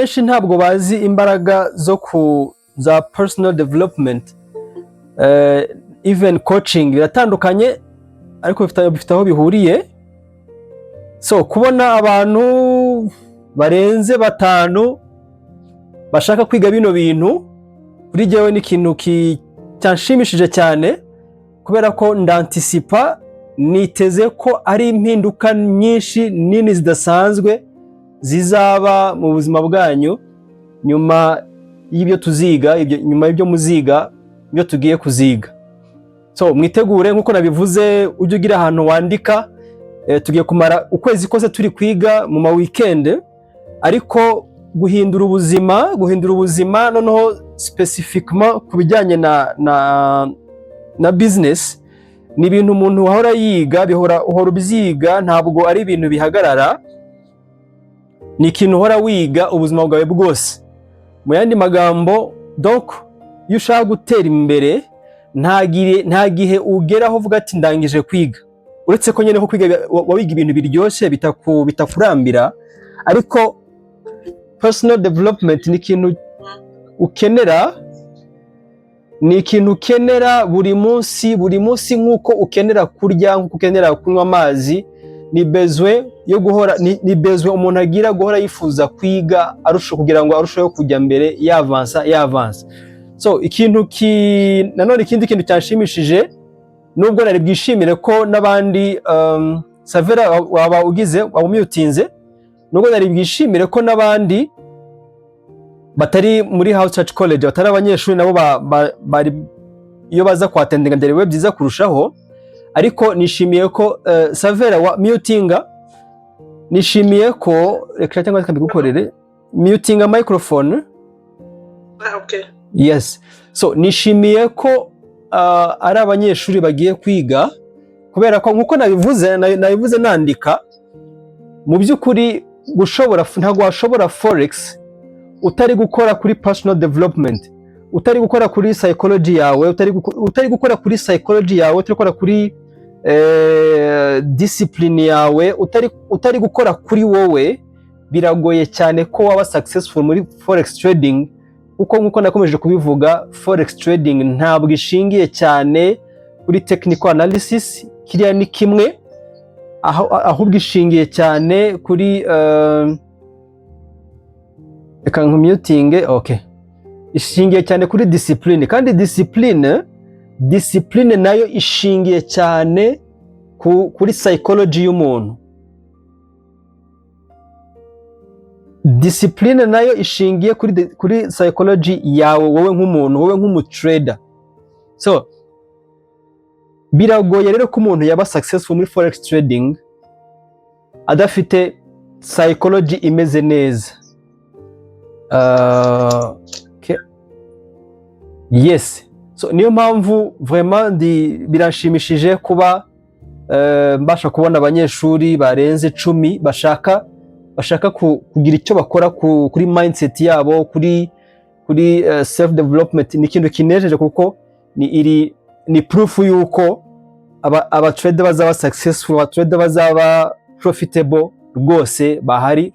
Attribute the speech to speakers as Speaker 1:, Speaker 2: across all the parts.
Speaker 1: benshi ntabwo bazi imbaraga zo za personal development, even coaching biratandukanye ariko bifite aho bihuriye. So kubona abantu barenze 5 bashaka kwiga bino bintu kuri jewe ni ikintu cyanshimishije cyane, kubera ko ndantisipa niteze ko ari impinduka nyinshi nini zidasanzwe zizaba mu buzima bwanyu nyuma y'ibyo tuziga, nyuma y'ibyo muziga, ibyo tugiye kuziga. So mwitegure nkuko nabivuze, ujye ugira ahantu wandika. Tugiye kumara ukwezi kose turi kwiga mu ma weekend, ariko guhindura ubuzima noneho specifiquement kubijyanye na business ni ibintu umuntu wahora yiga, uhora ubyiga, ntabwo ari ibintu bihagarara, ni ikintu uhora wiga ubuzima bwawe bwose. Mu yandi magambo, donc iyo ushaka gutera imbere nta gihe ugeraho uvuga ati ndangije kwiga, uretse ko nyine ko kwiga wabiga ibintu biryoshye bitakurambira, ariko personal development ni ikintu ukenera buri munsi nk'uko ukenera kurya, nk'uko ukenera kunywa amazi. Ni besoin yo guhora, ni besoin umuntu agira guhora yifuza kwiga kugira ngo arusheho kujya mbere, yavansa. So nanone ikindi kintu cyanshimishije, nubwo nari bwishimire ko n'abandi Savera waba umutinze, nubwo nari bwishimire ko n'abandi batari muri House Church College, batari abanyeshuri, nabo bari iyo baza kwatendinga ndere we byiza kurushaho. Ariko nishimiye ko Savera wa mutinga, nishimiye ko reka cyangwa tukabigukorere mutinga microphone.
Speaker 2: Okay.
Speaker 1: Yes. So nishimiye ko ari abanyeshuri bagiye kwiga, kubera ko nkuko nabivuze nandika, mu by'ukuri ntabwo washobora forex utari gukora kuri personal development, utari gukora kuri psychology yawe, utari gukora kuri psychology yawe, utari gukora kuri discipline yawe, utari gukora kuri wowe, biragoye cyane ko waba successful muri forex trading. Uko nkuko nakomeje kubivuga, forex trading ntabwo ishingiye cyane kuri technical analysis, kiriya ni kimwe, ahubwo ishingiye cyane kuri reka nkumutinge. Okay, ishingiye cyane kuri discipline, kandi discipline nayo ishingiye cyane kuri psychology y'umuntu. Discipline nayo ishingiye kuri psychology yawe, wowe nk'umuntu, wowe nk'umutrader. So biragoye rero ko umuntu yaba successful muri forex trading adafite psychology imeze neza. Okay. Yes. So niyo mpamvu vraiment biranshimishije kuba mbasha kubona abanyeshuri barenze 10 bashaka kugira icyo bakora kuri mindset yabo, kuri self development. Ni ikintu kinejeje kuko ni proof yuko aba trader bazaba successful, aba trader bazaba profitable rwose bahari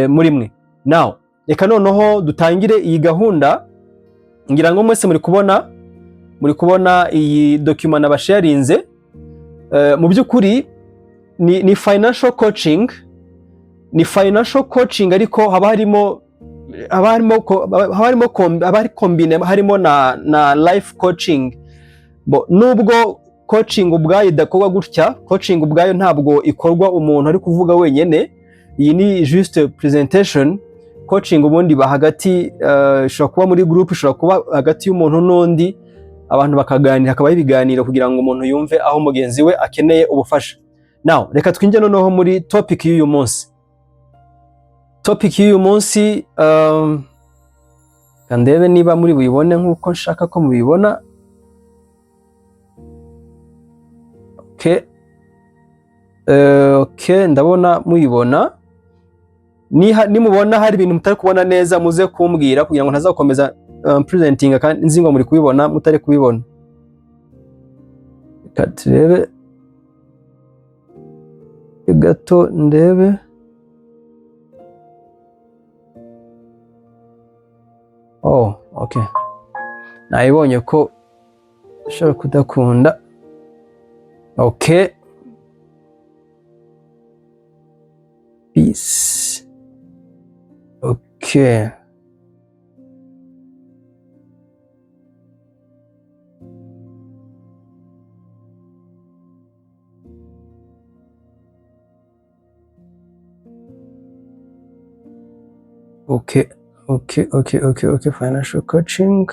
Speaker 1: muri mwe. Now reka noneho dutangire iyi gahunda. Ngira ngo mwese muri kubona iyi document nabasharinze. Mu by'ukuri ni financial coaching, ariko haba harimo na life coaching. Nubwo coaching ubwayo idakorwa gutya, coaching ubwayo ntabwo ikorwa umuntu ari kuvuga wenyene, iyi ni juste presentation. Coaching ubundi hagati ishobora kuba muri group, ishobora kuba hagati y'umuntu n'undi, abantu bakaganira, hakabaho ibiganiro kugira ngo umuntu yumve aho mugenzi we akeneye ubufasha. Now reka twinjye noneho muri topic y'uyu munsi. Kandebe niba muri buyibone nkuko nshaka ko mubibona. Okay, ndabona muyibona. Nimubona hari ibintu mutari kubona neza, muze kumbwira kugira ngo ntazakomeza presenting kandi nzi ngo muri kubibona mutari kubibona. Reka turebe gato ndebe. Oh, okay. Nayibonye ko ushobora kudakunda. Okay. Peace. Okay. Okay. Financial coaching.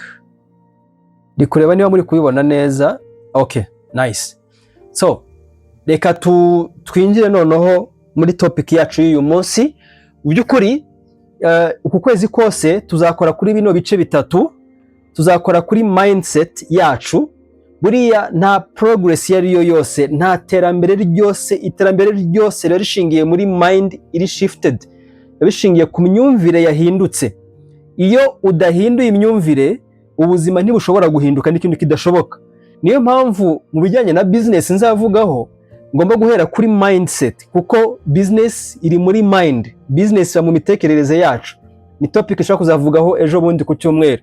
Speaker 1: Ndi kureba niba muri kubibona neza. Okay, nice. So, reka twinjire noneho muri topic yacu y'uyu munsi. Mu by'ukuri uku kwezi kose tuzakora kuri bino bice bitatu. Tuzakora kuri mindset yacu. Buriya nta progress yariyo yose, nta iterambere ryose rero rishingiye muri mind iri shifted. Bishingiye ku myumvire yahindutse. Iyo udahinduye imyumvire, ubuzima ntibushobora guhinduka n'ikintu kidashoboka. Niyo mpamvu mu bijyanye na business nzavugaho ngomba guhera kuri mindset, kuko business iri muri mind. Business mu mitekerereze yacu. Ni topic nshaka kuzavugaho ejo bundi ku cyumweru.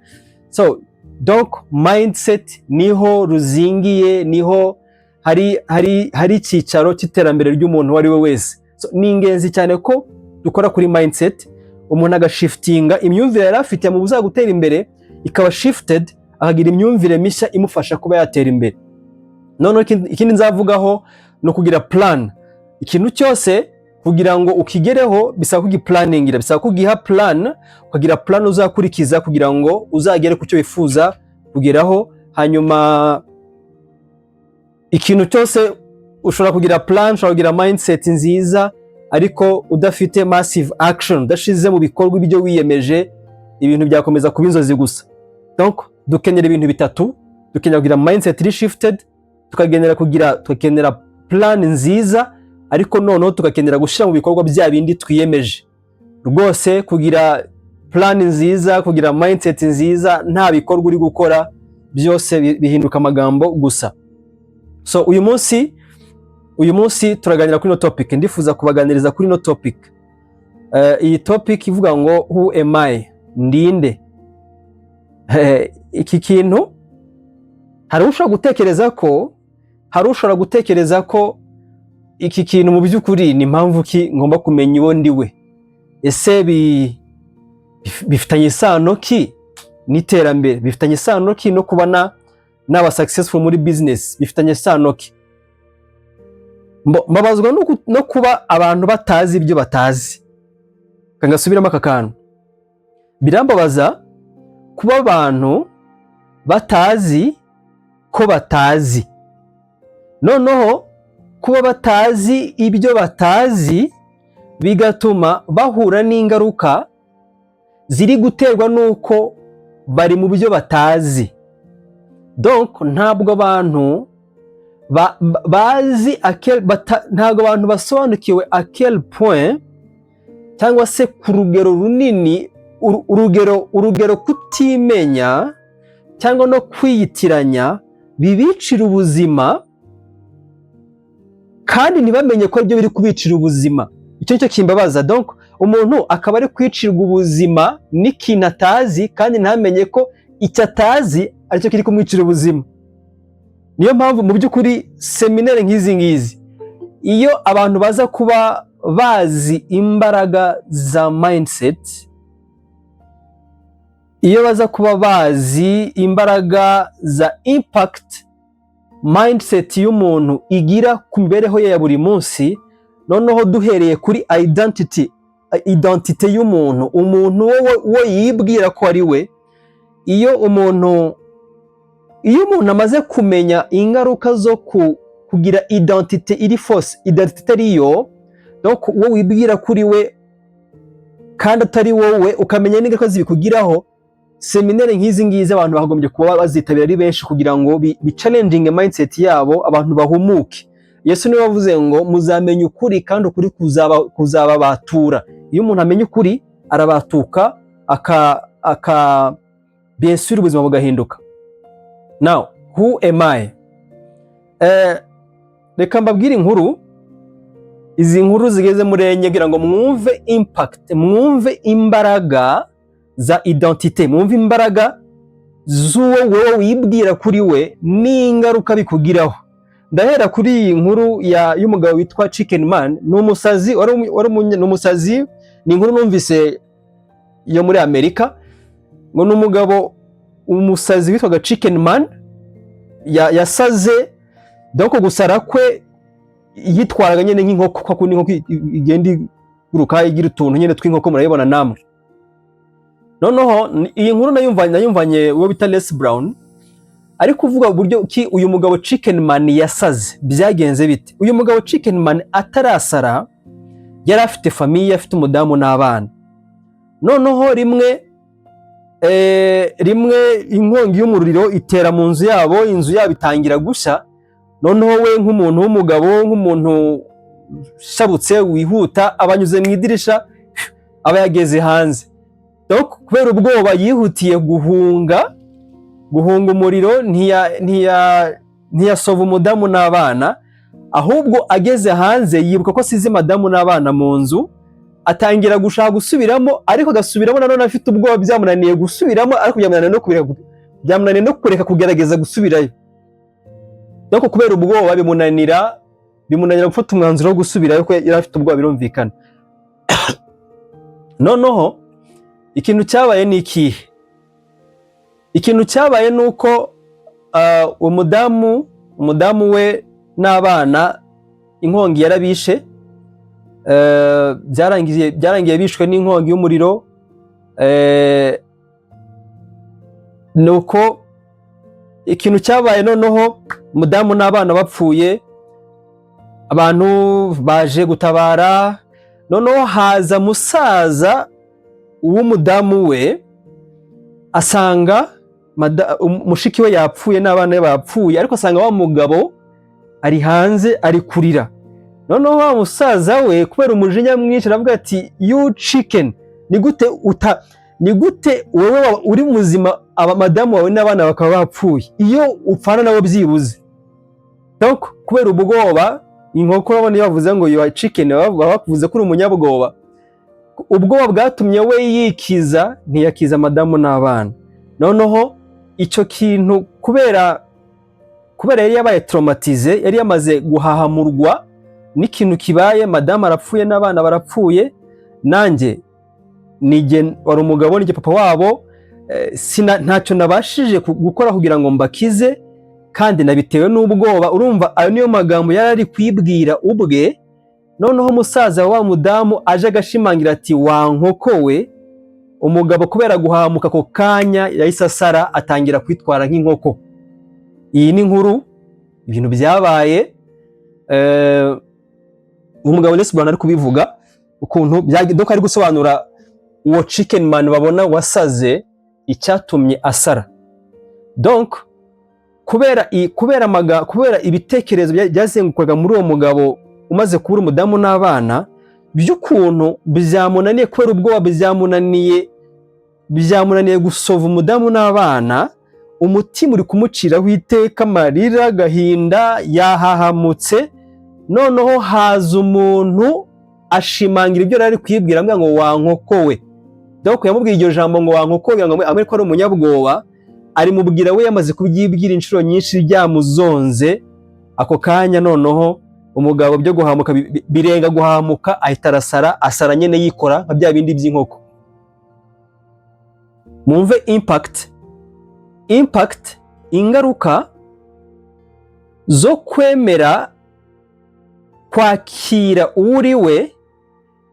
Speaker 1: So, donc mindset niho ruzingiye, niho hari icyicaro cy'iterambere ry'umuntu wari we wese. So, ni ingenzi cyane ko dukora kuri mindset, umuntu agashiftinga imyumvire yari afite mu buzagutera imbere ikaba shifted, akagira imyumvire mishya imufasha kuba yatera imbere. None ikindi nzavugaho no kugira plan. Ikintu cyose kugira ngo ukigereho bisaba kugiplaningira, bisaba kugiha plan, ukagira plan uzakurikiza kugira ngo uzagere ku cyo wifuza kugeraho. Hanyuma ikintu cyose ushobora kugira plan, ushobora kugira mindset nziza, ariko udafite massive action, udashize mu bikorwa ibyo wiyemeje, ibintu byakomeza kuba inzozi gusa. Donc dukenera ibintu bitatu. Dukenera kugira mindset shifted, tukagenera plan nziza, ariko noneho tugakenera gushyira mu bikorwa bya bindi twiyemeje. Rwose kugira plan nziza, kugira mindset nziza, nta bikorwa uri gukora, byose bihinduka amagambo gusa. So uyu munsi turaganira kuri no topic. Ndifuza kubaganiriza kuri no topic. Iyi topic ivuga ngo who am I? Ndinde. Iki kintu hari ushobora gutekereza ko iki kintu mu by'ukuri ni impamvu ki ngomba kumenya uwo ndi we. Ese bifitanye isano ki n'iterambere? Bifitanye isano ki no kuba naba successful muri business? Bifitanye isano ki? Mbabazwa no kuba abantu batazi ibyo batazi. Kangasubiramo aka kantu. Birambabaza kuba abantu batazi ko batazi. Noneho kuba batazi ibyo batazi bigatuma bahura n'ingaruka ziri guterwa nuko bari mu byo batazi. Donc ntabwo abantu bazi ntabwo abantu basobanukiwe à quel point, cyangwa se ku rugero runini, urugero kutimenya cyangwa no kwiyitiranya bibicira ubuzima, kandi ntibamenye ko ibyo biri kubicira ubuzima. Icyo cyo kimbabaza. Donc umuntu akaba ari kwicirwa ubuzima n'ikintu atazi, kandi ntamenye ko icyo atazi aricyo kiri kumwicira ubuzima. Niyo mpamvu mu by'ukuri seminari nk'izi ngizi, iyo abantu baza kuba bazi imbaraga za mindset, iyo baza kuba bazi imbaraga za impact mindset y'umuntu igira ku mibereho ye ya buri munsi, noneho duhereye kuri identity y'umuntu, umuntu wo yibwira ko ari we. Iyo umuntu amaze kumenya ingaruka zo kugira identity iri false, identity ariyo, donc wo wibwira kuri we kandi atari wowe, ukamenya n'ingaruka zibikugiraho, seminari nk'izi ngizi abantu bagombye kuba bazitabira ari benshi kugira ngo challenging mindset yabo, abantu bahumuke. Yesu niwe wavuze ngo muzamenya ukuri kandi ukuri kuzababatura. Iyo umuntu amenya ukuri arabatuka, bien sûr ubuzima bugahinduka. Now, who am I? Reka mbabwire inkuru. Izi nkuru zigeze muri enye kugira ngo mwumve impact, mwumve imbaraga za identite, mwumve imbaraga z'uwo wowe wibwira kuri we n'ingaruka bikugiraho. Ndahera kuri iyi nkuru y'umugabo witwa Chicken Man. Ni umusazi, ni umusazi, ni inkuru numvise yo muri Amerika, ngo ni umugabo umusazi witwaga Chicken Man yasaze, donc gusara kwe yitwaraga nyene nk'inkoko, kwa kundi inkoko igenda iguruka igira utuntu nyene tw'inkoko, murayibona namwe. Noneho iyi nkuru nayumvanye uwo bita Les Brown ari kuvuga uburyo ki uyu mugabo Chicken Man yasaze. Byagenze bite? Uyu mugabo Chicken Man atarasara yari afite famille, afite umudamu n'abana. Noneho rimwe inkongi y'umuriro itera mu nzu yabo, inzu yabo itangira gusha. Noneho we nk'umuntu w'umugabo, nk'umuntu shabutse wihuta, abanyuze mu idirisha, aba yageze hanze. Donc kubera ubwoba yihutiye guhunga umuriro, ntiyasova umudamu n'abana, ahubwo ageze hanze yibuka ko asize madamu n'abana mu nzu, atangira gushaka gusubiramo, ariko agasubiramo nanone afite ubwoba, byamunaniye gusubiramo, ariko byamunaniye no kureka kugerageza gusubirayo. Donc kubera ubwoba bimunanira gufata umwanzuro wo gusubirayo, ko yari afite ubwoba, birumvikana. Noneho ikintu cyabaye ni ikihe? Ikintu cyabaye nuko umudamu we n'abana inkongi yarabishe, byarangiye bishwe n'inkongi y'umuriro. Nuko ikintu cyabaye, noneho umudamu n'abana bapfuye, abantu baje gutabara. Noneho haza musaza w'umudamu we, asanga mushiki we yapfuye n'abana be bapfuye, ariko asanga wa mugabo ari hanze ari kurira. Noneho wa musaza we kubera umujinya mwinshi aravuga ati, you chicken, ni gute wowe uri muzima madamu wawe n'abana bakaba bapfuye, iyo upfana nabo byibuze? Donc kubera ubwoba, inkoko urabona iyo bavuze ngo you are chicken, baba bakuvuze ko uri umunyabwoba. Ubwoba bwatumye we yikiza, ntiyakiza madamu n'abana. Noneho icyo kintu kubera yari yabaye traumatize, yari yamaze guhahamurwa n'ikintu kibaye, madamu arapfuye n'abana barapfuye, nanjye nige wari umugabo, nige papa wabo, ntacyo nabashije gukora kugira ngo mbakize, kandi nabitewe n'ubwoba. Urumva ayo niyo magambo yari ari kwibwira ubwe. Noneho umusaza wa mudamu aje agashimangira ati, wa nkoko we, umugabo kubera guhamuka ako kanya yahise asara, atangira kwitwara nk'inkoko. Iyi ni inkuru, ibintu byabaye, umugabo Les Brown ari kubivuga ukuntu donc ari gusobanura uwo Chicken Man babona wasaze icyatumye asara. Donc kubera ibitekerezo byazengukaga muri uwo mugabo umaze kubura umudamu n'abana, by'ukuntu byamunaniye, kubera ubwoba byamunaniye gusova umudamu n'abana, umutima uri kumuciraho iteka, amarira, agahinda, yahahamutse. Noneho haza umuntu ashimangira ibyo yari kwibwira, amubwira ngo wa nkoko we. Donc yamubwiye iryo jambo ngo wa nkoko we, ngo amwe ko ari umunyabwoba, arimubwira we yamaze kubyibwira inshuro nyinshi, ryamuzonze. Ako kanya noneho umugabo byo guhamuka birenga guhamuka, ahita asara nyene yikora nka bya bindi by'inkoko. Mumve impact, ingaruka zo kwemera kwakira uri we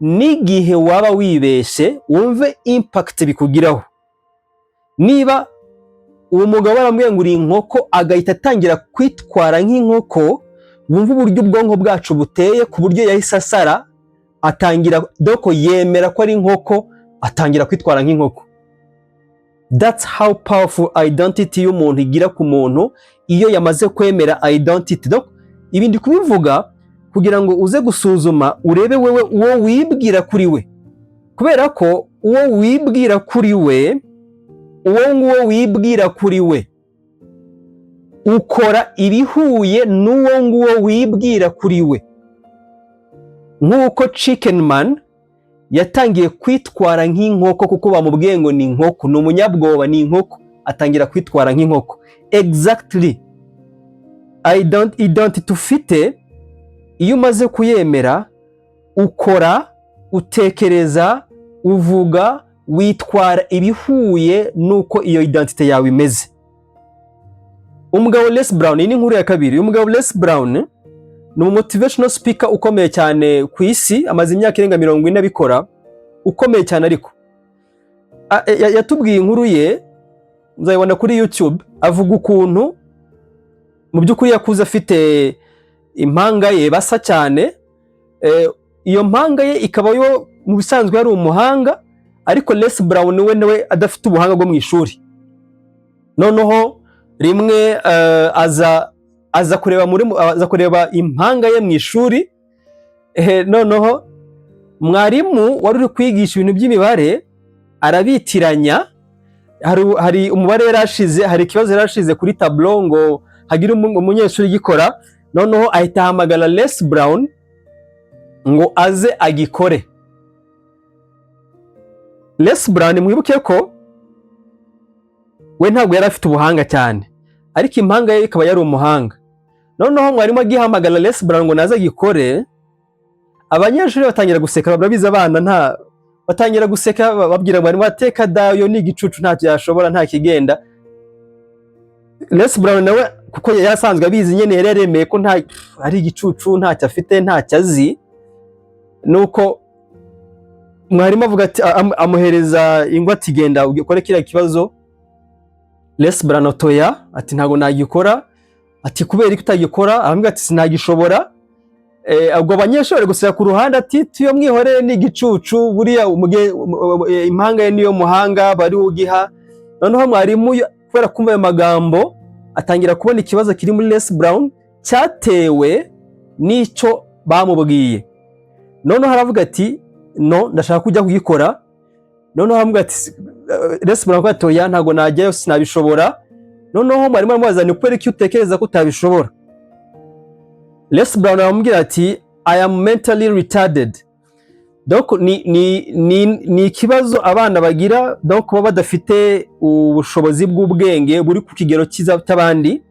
Speaker 1: n'igihe waba wibeshe. Wumve impact bikugiraho. Niba uwo mugabo aramubwiye ngo uri inkoko, agahita atangira kwitwara nk'inkoko, wumva uburyo ubwonko bwacu buteye, ku buryo yahise asara, atangira doko yemera ko ari inkoko, atangira kwitwara nk'inkoko. That's how powerful identity y'umuntu igira ku muntu iyo yamaze kwemera identity. Donc ibi ndi kubivuga kugira ngo uze gusuzuma, urebe wewe uwo wibwira kuri we, kubera ko uwo wibwira kuri we, uwo wibwira kuri we ukora ibihuye n'uwo wibwira kuri we. Nk'uko Chicken Man yatangiye kwitwara nk'inkoko kuko bamubwiye ngo ni inkoko, ni umunyabwoba, ni inkoko, atangira kwitwara nk'inkoko. Exactly. Identity ufite iyo umaze kuyemera ukora, utekereza, uvuga, witwara ibihuye nuko iyo identity yawe imeze. Umugabo Les Brown, ni inkuru ya kabiri. Umugabo Les Brown ni motivational speaker ukomeye cyane ku isi, amaze imyaka irenga 40 abikora, ukomeye cyane. Ariko yatubwiye inkuru ye, muzayibona kuri YouTube, avuga ukuntu mu by'ukuri yakuze afite impanga ye basa cyane. Iyo mpanga ye ikaba yo mu bisanzwe yari umuhanga, ariko Les Brown we nawe adafite ubuhanga bwo mu ishuri. Noneho rimwe aza kureba impanga ye mu ishuri. Noneho mwarimu wari uri kwigisha ibintu by'imibare arabitiranya. Hari umubare yarashize, hari ikibazo yarashize kuri tableau ngo hagira umunyeshuri gikora. Noneho ahita ahamagara Les Brown ngo aze agikore. Les Brown mwibuke ko we ntabwo yari afite ubuhanga cyane, ariko impanga ye ikaba yari umuhanga. Noneho mwarimu agihamagara Les Brown ngo naze agikore, abanyeshuri batangira guseka. Barabiza abana batangira guseka, babwira mwarimu ateka dayo ni igicucu, nta cyashobora, nta kigenda. Les Brown nawe kuko yasanzwe abizi nyene yaremeye ko nta ari igicucu, nta cyafite, nta cyazi. Nuko mwarimu avuga ati, amuhereza ingwa ati genda ukore kiriya kibazo. Les Brown otoya ati ntago nagikora. Ati kubera iki utagikora? Arambwira ati sinagishobora. Ubwo abanyeshuri guseka ku ruhande ati tuyo mwihorere ni igicucu, buriya impanga ye niyo muhanga bari ugiha. Noneho mwarimu kubera kumva ayo magambo atangira kubona ikibazo kiri muri Les Brown cyatewe n'icyo bamubwiye. Noneho aravuga ati no, ndashaka kujya kugikora. Noneho aramubwira ati Les Brown atoya ntago najyayo, sinabishobora. Noneho mwarimu aramubazana kubera iki utekereza ko utabishobora? Les Brown aramubwira ati I am mentally retarded. Donc ni ikibazo abana bagira, donc baba badafite ubushobozi bw'ubwenge buri ku kigero cyiza cy'abandi.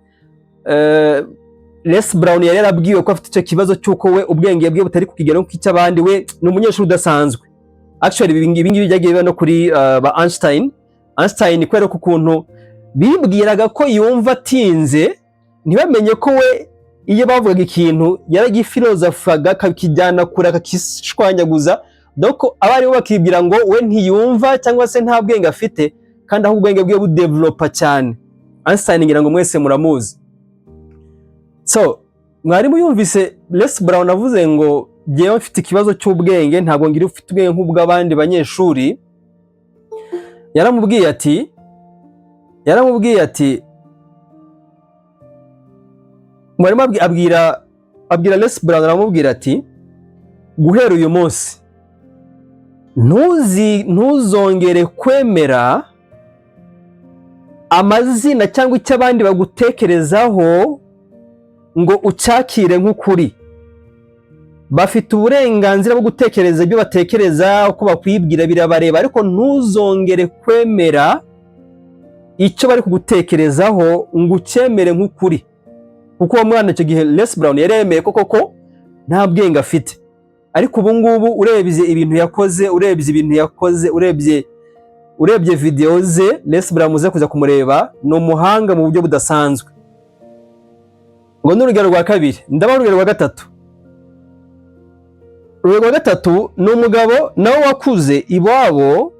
Speaker 1: Les Brown yari yarabwiwe ko afite icyo kibazo cy'uko we ubwenge bwe butari ku kigero nk'icy'abandi, we ni umunyeshuri udasanzwe. Actually ibi ngibi byagiye biba no kuri ba Einstein kubera ko ukuntu bibwiraga ko yumva atinze, ntibamenye ko we iyo bavugaga ikintu yaragifilozofaga akakijyana kure akakishwanyaguza. Donc abarimu bakibwira ngo we ntiyumva cyangwa se nta bwenge afite, kandi aho ubwenge bwe budevelopa cyane. Einstein ngira ngo mwese muramuzi. So mwarimu yumvise Les Brown avuze ngo jewe mfite ikibazo cy'ubwenge, ntabwo ngira ufite ubwenge nk'ubw'abandi banyeshuri. Yaramubwiye ati mwarimu abwira Les Brown, aramubwira ati guhera uyu munsi ntuzongere kwemera amazina cyangwa icyo abandi bagutekerezaho ngo ucyakire nk'ukuri. Bafite uburenganzira bwo gutekereza ibyo batekereza, uko bakwibwira birabareba, ariko ntuzongere kwemera icyo bari kugutekerezaho ngo ucyemere nk'ukuri. Kuko uwo mwana icyo gihe Les Brown yaremeye koko nta bwenge afite, ariko ubu ngubu urebye ibintu yakoze, urebye video ze, Les Brown muze kuza kumureba, ni umuhanga mu buryo budasanzwe. Ngo ni urugero rwa kabiri. Ndaba urugero rwa gatatu. Urugero rwa gatatu ni umugabo nawe wakuze iwabo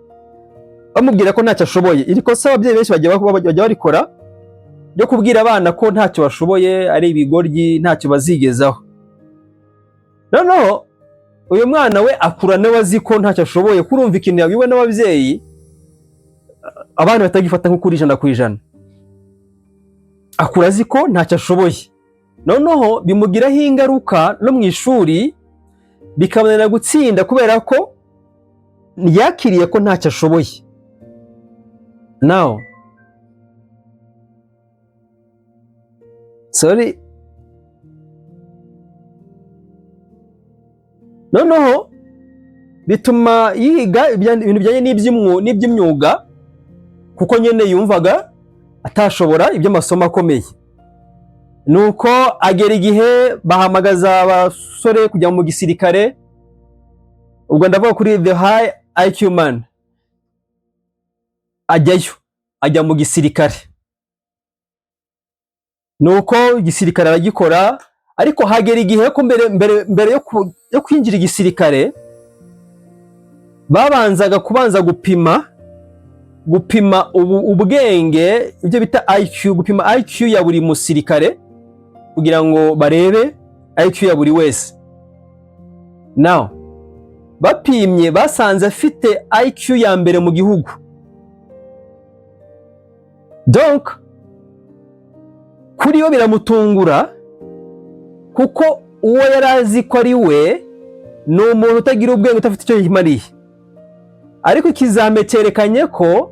Speaker 1: bamubwira ko ntacyo ashoboye. Iri kosa ababyeyi benshi bajya barikora ryo kubwira abana ko ntacyo bashoboye, ari ibigoryi, ntacyo bazigezaho. Noneho uyu mwana we akura nawe azi ko ntacyo ashoboye. Kurumva ikintu yabwiwe n'ababyeyi, abana batagifata nk'ukuri 100%. Akura azi ko ntacyo ashoboye. Noneho bimugiraho ingaruka no mu ishuri, bikabanira gutsinda kubera ko yakiriye ko ntacyo ashoboye. Now noneho bituma yiga ibintu bijyanye n'iby'imyuga kuko nyene yumvaga atashobora iby'amasomo akomeye. Nuko agera igihe bahamagaza abasore kujya mu gisirikare, ubwo ndavuga kuri the high IQ man, ajya mu gisirikare. Nuko igisirikare aragikora, ariko hagera igihe ko mbere yo kwinjira igisirikare babanzaga kubanza gupima ubwenge, ibyo bita IQ, gupima IQ ya buri musirikare kugira ngo barebe IQ ya buri wese. Now bapimye basanze afite IQ ya mbere mu gihugu. Donc kuri yo biramutungura kuko uwo yarazi ko ari we ni umuntu utagira ubwenge, utafite icyo yimariye, ariko ikizame cyerekanye ko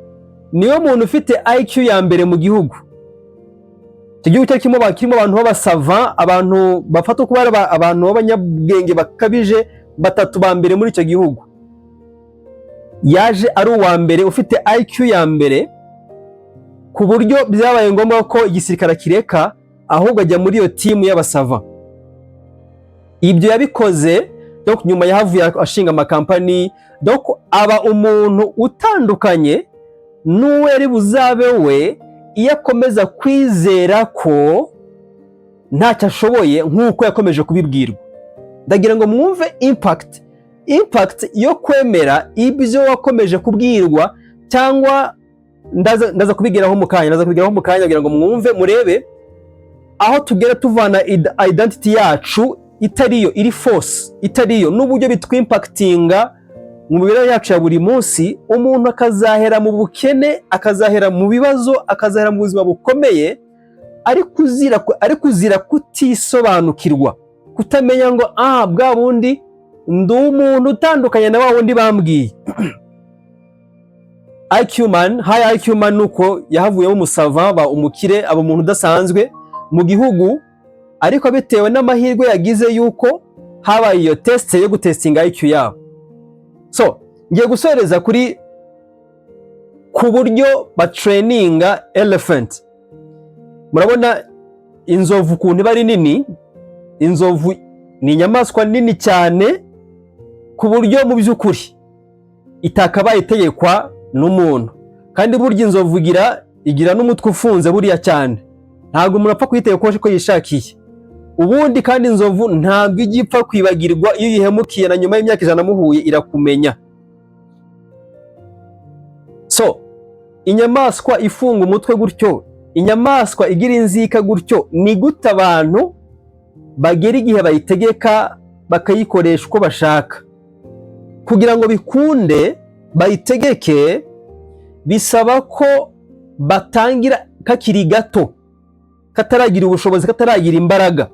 Speaker 1: niyo muntu ufite IQ ya mbere mu gihugu. Icyo gihugu kirimo abantu b'abasava, abantu bafata kuba ari abantu b'abanyabwenge bakabije, batatu ba mbere muri icyo gihugu. Yaje ari uwa mbere ufite IQ ya mbere, ku buryo byabaye ngombwa ko igisirikare kireka ahubwo ajya muri iyo timu y'abasava. Ibyo yabikoze donc nyuma yahavuye ashinga amakampani, donc aba umuntu utandukanye n'uwo yari buzabe we iyo akomeza kwizera ko ntacyo ashoboye nk'uko yakomeje kubibwirwa. Ndagira ngo mwumve impact yo kwemera ibyo wakomeje kubwirwa, cyangwa ndaza kubigiraho mu kanya kugira ngo mwumve, murebe aho tugera tuvana identity yacu itariyo, iri force itariyo, n'uburyo bitwimpactinga mu mibereho yacu ya buri munsi. Umuntu akazahera mu bukene, akazahera mu bibazo, akazahera mu buzima bukomeye, ari kuzira kutisobanukirwa, kutamenya ngo bwa bundi ndi umuntu utandukanye na wa wundi bambwiye. IQ man, high IQ man, nuko yahavuyemo umusava, ba umukire, aba umuntu udasanzwe mu gihugu, ariko bitewe n'amahirwe yagize yuko habaye iyo test yo gutestinga IQ yabo. So ngiye gusoreza ku buryo batraininga elephant. Murabona inzovu ukuntu iba ari nini. Inzovu ni inyamaswa nini cyane ku buryo mu by'ukuri itakabaye itegekwa n'umuntu, kandi burya inzovu igira n'umutwe ufunze buriya cyane, ntabwo umuntu apfa kuyitegeka ko yishakiye. Ubundi kandi inzovu ntabwo igipfa kwibagirwa, iyo uyihemukiye na nyuma y'imyaka 100 muhuye irakumenya. So inyamaswa ifunga umutwe gutyo, inyamaswa igira inzika gutyo, ni gute abantu bagera igihe bayitegeka bakayikoresha uko bashaka? Kugira ngo bikunde bayitegeke bisaba ko batangira kakiri gato, kataragira ubushobozi, kataragira imbaraga.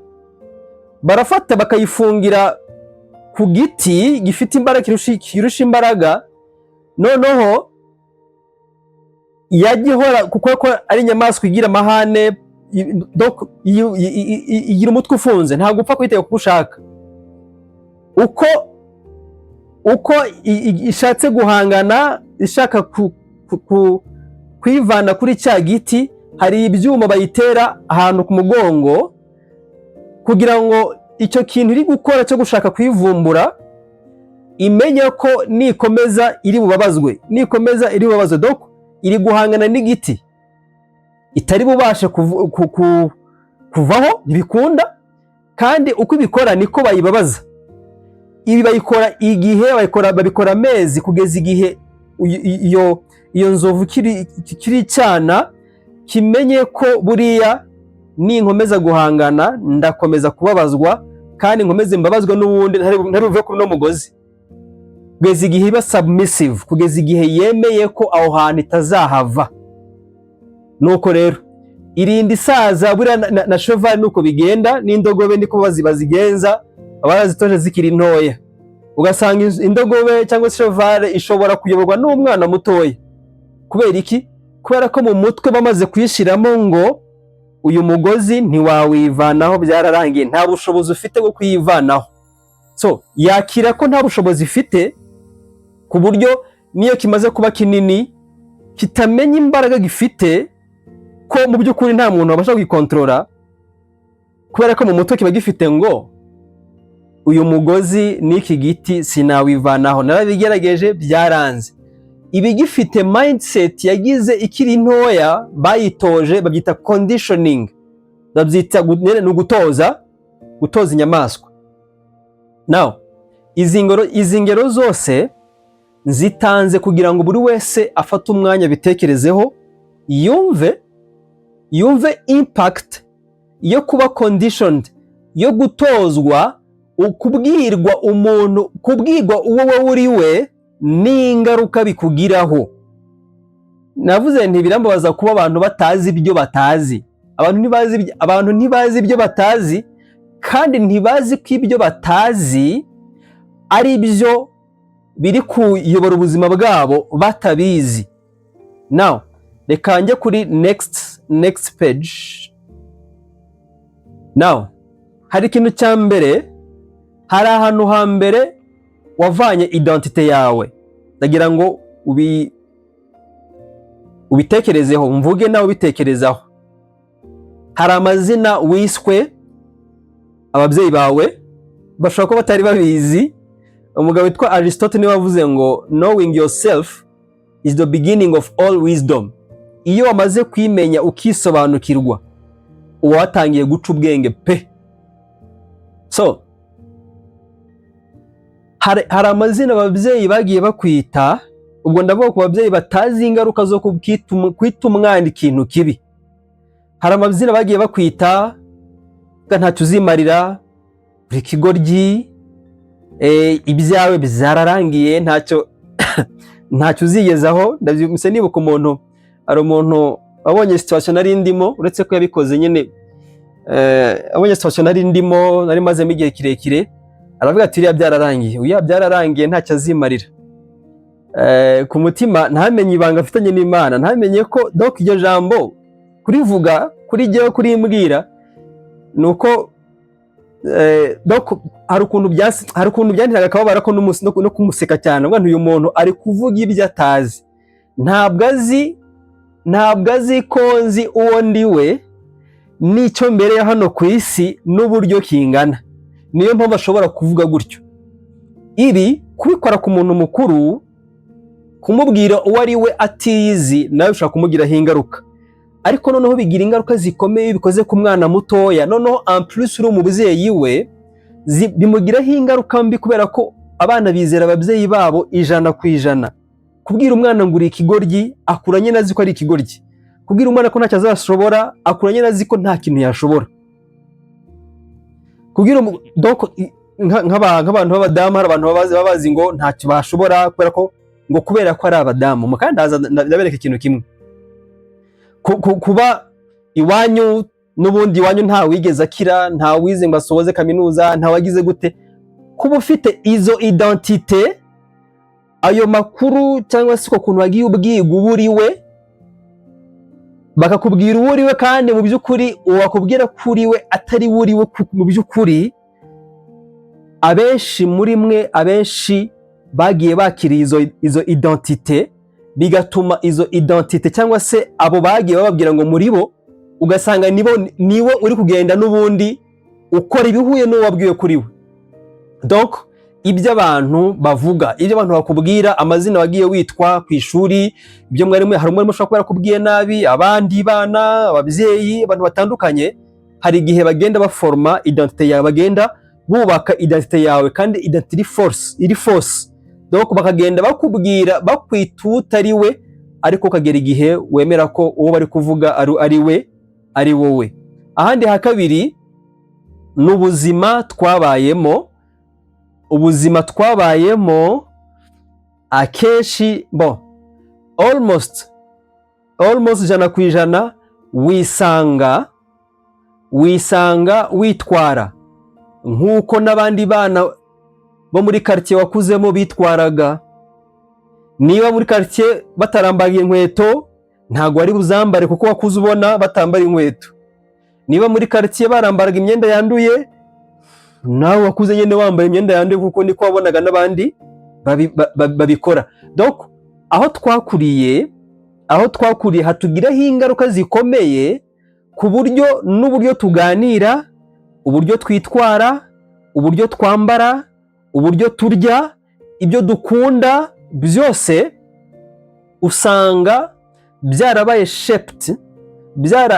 Speaker 1: Barafata bakayifungira ku giti gifite imbaraga, kirusha imbaraga, noneho yagihora, kuko ari inyamaswa igira amahane, igira umutwe ufunze, ntabwo upfa kuyitega kuko ushaka. Uko ishatse guhangana, ishaka kwivana kuri cya giti, hari ibyuma bayitera ahantu ku mugongo kugira ngo icyo kintu iri gukora cyo gushaka kwivumbura imenye ko nikomeza iri bubabazwe, donc iri guhangana n'igiti itari bubashe kuvaho, ntibikunda. Kandi uko ibikora niko bayibabaza. Ibi bayikora babikora amezi, kugeza igihe iyo nzovu kiri cyana kimenye ko buriya ninkomeza guhangana ndakomeza kubabazwa, kandi nkomeze mbabazwa n'ubundi ntari buve kuri no mugozi. Kugeza igihe iba submissive, kugeza igihe yemeye ko aho hantu itazahava. Nuko rero irindi isaza buriya na cheval nuko bigenda, n'indogobe niko bazigenza, abarazitoje zikiri ntoya. Ugasanga indogobe cyangwa cheval ishobora kuyoborwa n'umwana mutoya. Kubera iki? Kubera ko mu mutwe bamaze kuyishiramo ngo uyu mugozi ntiwawivanaho, byararangiye, nta bushobozi ufite bwo kuyivanaho. So yakira ko nta bushobozi ifite, ku buryo niyo kimaze kuba kinini kitamenya imbaraga gifite, ko mu by'ukuri nta muntu wabasha kugikontorora, kubera ko mu mutwe kiba gifite ngo uyu mugozi n'iki giti sinawivanaho, narabigerageje byaranze. Ibi gifite mindset yagize ikiri ntoya, bayitoje, babyita conditioning, babyita gutoza inyamaswa. Now izi ngero zose zitanze kugira ngo buri wese afate umwanya bitekerezeho, yumve impact yo kuba conditioned, yo gutozwa, kubwirwa uwo uri we n'ingaruka bikugiraho. Navuze nti birambabaza kuba abantu batazi ibyo batazi. Abantu ntibazi ibyo batazi, kandi ntibazi ko ibyo batazi ari byo biri kuyobora ubuzima bwabo batabizi. Now reka njye kuri next page. Now hari ikintu cya mbere, hari ahantu hambere wavanye identite yawe, ndagira ngo ubitekerezeho, mvuge nawe ubitekerezaho. Hari amazina wiswe ababyeyi bawe bashobora kuba batari babizi. Umugabo witwa Aristotle niwe wavuze ngo knowing yourself is the beginning of all wisdom. Iyo wamaze kwimenya ukisobanukirwa, uba watangiye guca ubwenge pe. So hari amazina ababyeyi bagiye bakwita, ubwo ndavuga ku babyeyi batazi ingaruka zo kwita umwana ikintu kibi. Hari amazina bagiye bakwita ntacyo uzimarira, uri ikigoryi, ibyawe byararangiye, ntacyo uzigezaho. Ndabyumvise nibuka umuntu, hari umuntu wabonye situation nari ndimo, uretse ko yabikoze nyine, abonye situation nari ndimo, nari mazemo igihe kirekire, aravuga ati uriya byararangiye ntacyo azimarira. Ku mutima ntamenye ibanga afitanye n'Imana, ntamenye ko donc iryo jambo kurivuga kuri jyewe, kurimbwira nuko hari ukuntu byanteraga akababara ko no kumuseka cyane, ngo uyu muntu ari kuvuga ibyo atazi. Ntabwo azi ko nzi uwo ndi we n'icyo mbere ya hano ku isi n'uburyo kingana. Niyo mpamvu ashobora kuvuga gutyo. Ibi kubikora ku muntu mukuru, kumubwira uwo ari we atiyizi, nawe ushobora kumugiraho ingaruka. Ariko noneho bigira ingaruka zikomeye bikoze ku mwana mutoya, noneho en plus uri umubyeyi we, bimugiraho ingaruka mbi, kubera ko abana bizera ababyeyi babo 100%. Kubwira umwana ngo uri ikigoryi, akura nyine azi ko ari ikigoryi. Kubwira umwana ko ntacyo azashobora, akura nyine azi ko nta kintu yashobora. Kubwira donc nk'abantu b'abadamu, hari abantu babazi ngo ntacyo bashobora, kubera ko ari abadamu. Kandi ndabereka ikintu kimwe, kuba iwanyu n'ubundi iwanyu nta wigeze akira, nta wize ngo asohoze kaminuza, nta wagize gute, kuba ufite izo identite, ayo makuru cyangwa se ukuntu wagiye ubwirwa uwo uri we, bakakubwira uwo uri we, kandi mu by'ukuri uwakubwira ko uri we atari we uri we mu by'ukuri. Abenshi muri mwe, abenshi bagiye bakiriye izo identite, bigatuma izo identite cyangwa se abo bagiye bababwira ngo muri bo, ugasanga niwe uri kugenda n'ubundi ukora ibihuye n'uwo wabwiwe kuri we. Donc ibyo abantu bavuga, ibyo abantu bakubwira, amazina wagiye witwa ku ishuri, ibyo hari umwe ushobora kuba yarakubwiye nabi, abandi bana, ababyeyi, abantu batandukanye, hari igihe bagenda baforma identite yawe, bagenda bubaka identite yawe, kandi identite iri force. Donc bakagenda bakubwira, bakwita utari we, ariko ukagera igihe wemera ko uwo bari kuvuga ari wowe. Ahandi hakabiri n'ubuzima twabayemo. Ubuzima twabayemo akenshi almost 100% wisanga witwara nk'uko n'abandi bana bo muri quartier wakuzemo bitwaraga. Niba muri quartier batarambaye inkweto, ntago ari buzambare kuko wakuze ubona batambara inkweto. Niba muri quartier barambaraga imyenda yanduye, nawe wakuze nyine wambaye imyenda yanduye kuko niko wabonaga n'abandi babikora. Donc aho twakuriye hatugiraho ingaruka zikomeye ku buryo n'uburyo tuganira, uburyo twitwara, uburyo twambara, uburyo turya, ibyo dukunda byose usanga byarabaye shaped,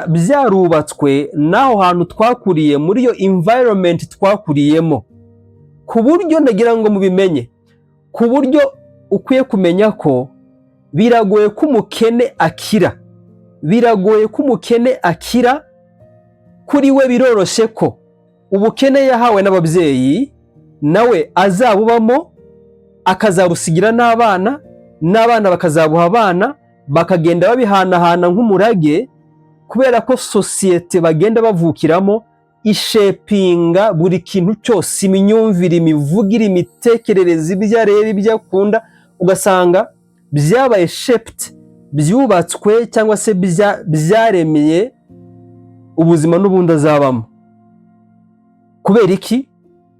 Speaker 1: byarubatswe n'aho hantu twakuriye, muri iyo environment twakuriyemo, ku buryo ndagira ngo mubimenye, ku buryo ukwiye kumenya ko biragoye ko umukene akira, biragoye ko umukene akira. Kuri we biroroshye ko ubukene yahawe n'ababyeyi nawe azabubamo, akazabusigira n'abana, n'abana bakazabuha abana, bakagenda babihanahana nk'umurage, kubera ko sosiyete bagenda bavukiramo ishepinga buri kintu cyose, imyumvire, imivugire, imitekerereze, ibyo areba, ibyo akunda, ugasanga byabaye shaped, byubatswe cyangwa se byaremeye ubuzima n'ubundi azabamo. Kubera iki?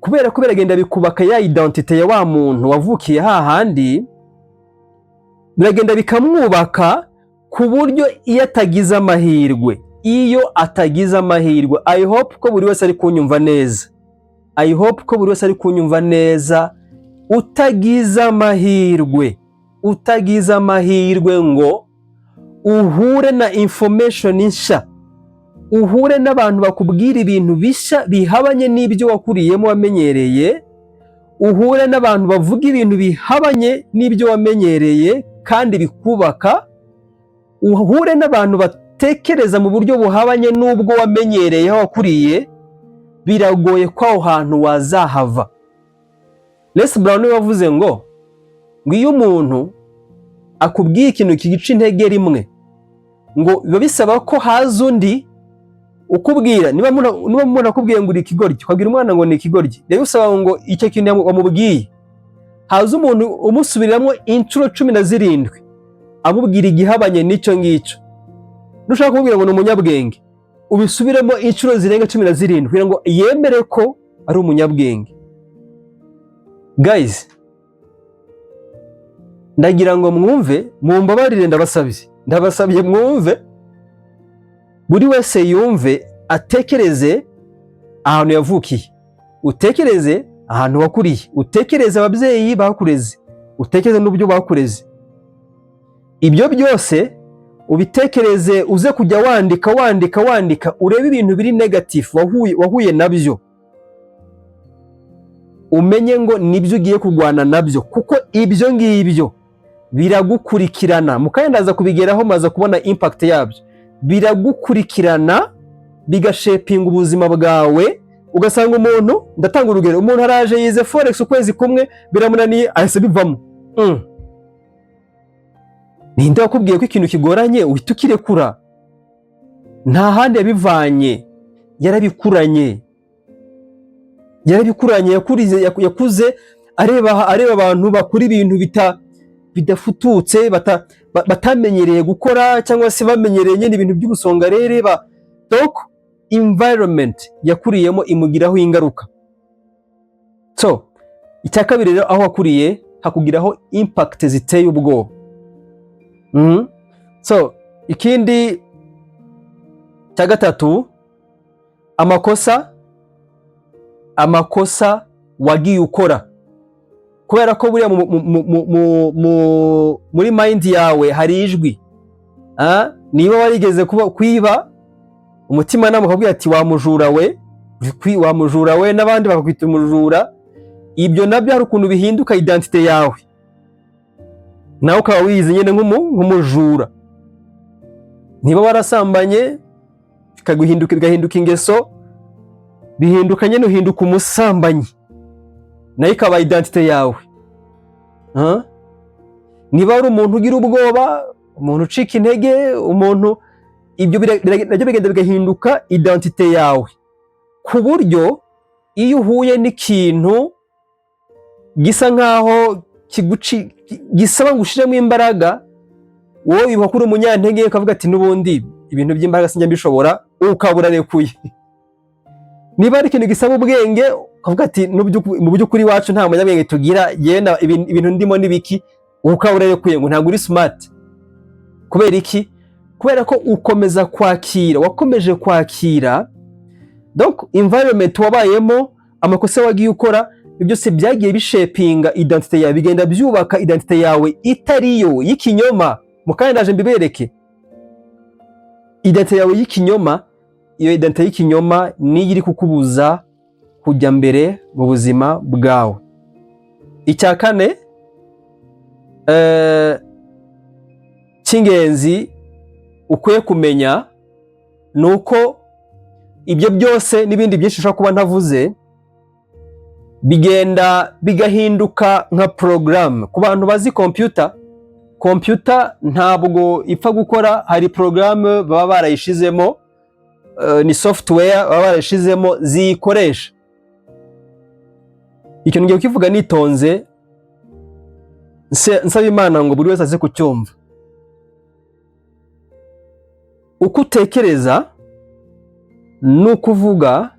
Speaker 1: Kubera ko biragenda bikubaka ya identite ya wa muntu wavukiye hahandi, biragenda bikamwubaka ku buryo iyo atagize amahirwe, I hope ko buri wese ari kunyumva neza, I hope ko buri wese ari kunyumva neza, utagize amahirwe ngo uhure na information nshya, uhure n'abantu bakubwira ibintu bishya bihabanye n'ibyo wakuriyemo wamenyereye, uhure n'abantu bavuga ibintu bihabanye n'ibyo wamenyereye kandi bikubaka, uhure n'abantu batekereza mu buryo buhabanye n'ubwo wamenyereye aho wakuriye, biragoye ko aho hantu wazahava. Les Brown yavuze ngo iyo umuntu akubwiye ikintu kigica intege rimwe, ngo biba bisaba ko haza undi ukubwira. Niba umuntu akubwiye ngo uri ikigoryi, ukabwira umwana ngo ni ikigoryi, rero usaba ngo icyo kintu wamubwiye haza umuntu umusubiriramo inshuro 17 amubwira igihabanye n'icyo ngicyo. Nushaka kumubwira ngo ni umunyabwenge, ubisubiremo inshuro zirenga 17 kugira ngo yemere ko ari umunyabwenge. Guys, ndagira ngo mwumve, mumbabarire, ndabasabye mwumve, buri wese yumve, atekereze ahantu yavukiye, utekereze ahantu wakuriye, utekereze ababyeyi bakureze, utekereze n'uburyo bakureze. Ibyo byose ubitekereze, uze kujya wandika, urebe ibintu biri negative wahuye nabyo, umenye ngo nibyo ugiye kurwana nabyo, kuko ibyo ngibyo biragukurikirana. Mukandaza kubigeraho maze kubona impact yabyo, biragukurikirana bigashepinga ubuzima bwawe. Ugasanga umuntu, ndatanga urugero, umuntu araje yize forex ukwezi kumwe biramunaniye, ahise bivamo. Ninde wakubwiye ko ikintu kigoranye uhita ukirekura? Nta handi yabivanye, yarabikuranye, yakuze areba abantu bakora ibintu bidafututse, batamenyereye gukora, cyangwa se bamenyereye nyine ibintu by'ubusongarere. Donc environment yakuriyemo imugiraho ingaruka. So icya kabiri rero, aho wakuriye hakugiraho impact ziteye ubwoba. So ikindi cya gatatu, amakosa wagiye ukora, kubera ko buriya muri mind yawe hari ijwi. Niba warigeze kwiba, umutima nama ukabwira ati wamujura we, n'abandi bakakwita umujura. Ibyo nabyo hari ukuntu bihinduka identite yawe, nawe ukaba wiyizi nyine nk'umujura. Niba warasambanye bigahinduka ingeso, bihinduka nyine uhinduka umusambanyi, nayo ikaba identite yawe. Niba ari umuntu ugira ubwoba, umuntu ucika intege, umuntu, ibyo nabyo bigenda bigahinduka identite yawe, ku buryo iyo uhuye n'ikintu gisa nkaho gisaba ngo ushiremo imbaraga, wowe wibuka ko uri umunyantege, ukavuga ati n'ubundi ibintu by'imbaraga sinjya mbishobora, ukabura rekuye. Niba ari ikintu gisaba ubwenge, ukavuga ati mu by'ukuri wacu nta munyabwenge tugira, yenda ibintu ndimo n'ibiki, ukaba urarekuye ngo ntabwo uri smart. Kubera iki? Kubera ko wakomeje kwakira donc environment wabayemo, amakosa wagiye ukora, ibyo byose byagiye bishapinga identity yawe, bigenda byubaka identity yawe itariyo y'ikinyoma. Mukanya ndaje mbibereke identity yawe y'ikinyoma. Iyo identity y'ikinyoma niyo iri kukubuza kujya mbere mu buzima bwawe. Icya kane cy'ingenzi ukwiye kumenya ni uko ibyo byose n'ibindi byinshi ushobora kuba ntavuze bigenda bigahinduka nka porogaramu. Ku bantu bazi kompiyuta ntabwo ipfa gukora, hari porogaramu baba barayishizemo, ni software baba barayishizemo ziyikoresha. Ikintu ngiye kukivuga nitonze, nsaba Imana ngo buri wese aze kucyumva. Uko utekereza, nuko uvuga,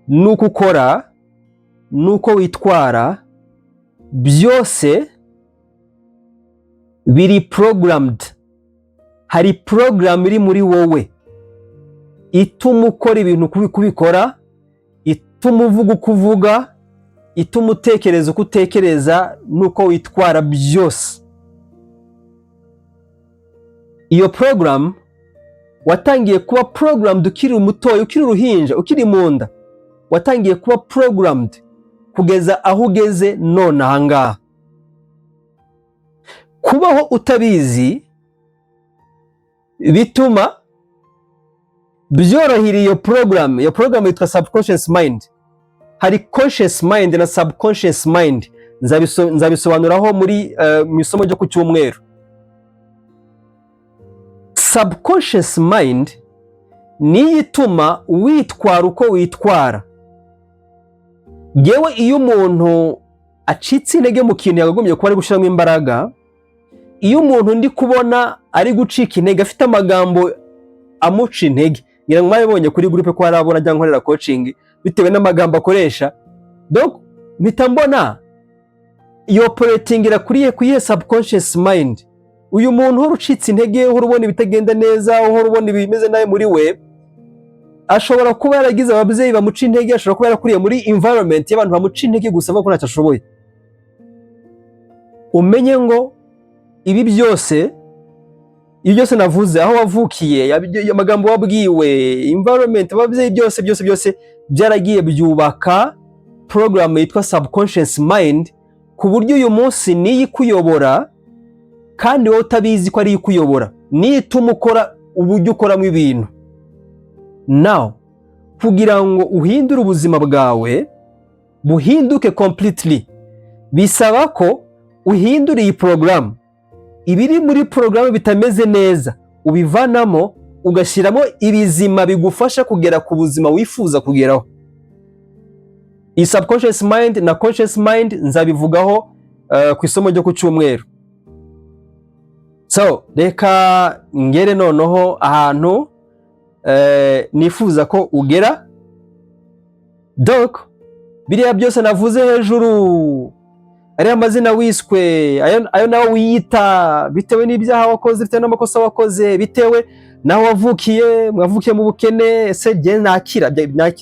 Speaker 1: nuko ukora, nuko witwara, byose biri programmed. Hari program iri muri wowe ituma ukora ibintu kubikora, ituma uvuga uko uvuga, ituma utekereza uko utekereza, nuko witwara byose. Iyo program watangiye kuba programmed ukiri umutoya, ukiri uruhinja, ukiri mu nda. Watangiye kuba programmed kugeza aho ugeze none ahangaha. Kubaho utabizi bituma byorohera iyo program. Iyo program yitwa subconscious mind. Hari conscious mind na subconscious mind, nzabisobanuraho muri mu isomo ryo ku cyumweru. Subconscious mind niyo ituma witwara uko witwara. Yewe iyo umuntu acitse intege mu kintu yagagombye kuba ari gushyiramo imbaraga, iyo umuntu ndi kubona ari gucika intege, afite amagambo amuca intege, ngira ngo mwabibonye kuri groupe ko harabona cyangwa nkorera coaching bitewe n'amagambo akoresha, donc mpita mbona iyo operating irakuriye kuyihe subconscious mind. Uyu muntu uhora ucitse intege, uhora ubona ibitagenda neza, uhora ubona ibimeze nawe muri we, ashobora kuba yaragize ababyeyi bamuca intege, ashobora kuba yarakuriye muri environment y'abantu bamuca intege gusa bavuga ko ntacyo ashoboye. Umenye ngo ibi byose navuze, aho wavukiye, amagambo wabwiwe, environment, ababyeyi, byose byaragiye byubaka program yitwa subconscious mind, ku buryo uyu munsi niyo ikuyobora kandi wowe utabizi ko ari ikuyobora, niyo ituma ukora uburyo ukoramo ibintu. Now, kugira ngo uhindure ubuzima bwawe buhinduke completely, bisaba ko uhindura iyi program. Ibiri muri program bitameze neza ubivanamo, ugashyiramo ibizima bigufasha kugera ku buzima wifuza kugeraho. Iyi subconscious mind na conscious mind nzabivugaho ku isomo ryo ku cyumweru. So, reka ngere noneho ahantu nifuza ko ugera. Donc, biriya byose navuze hejuru, ari amazina wiswe, ayo nawe wiyita, bitewe n'ibyaha wakoze, bitewe n'amakosa wakoze, bitewe naho wavukiye, mwavukiye mu bukene, ese jye nakira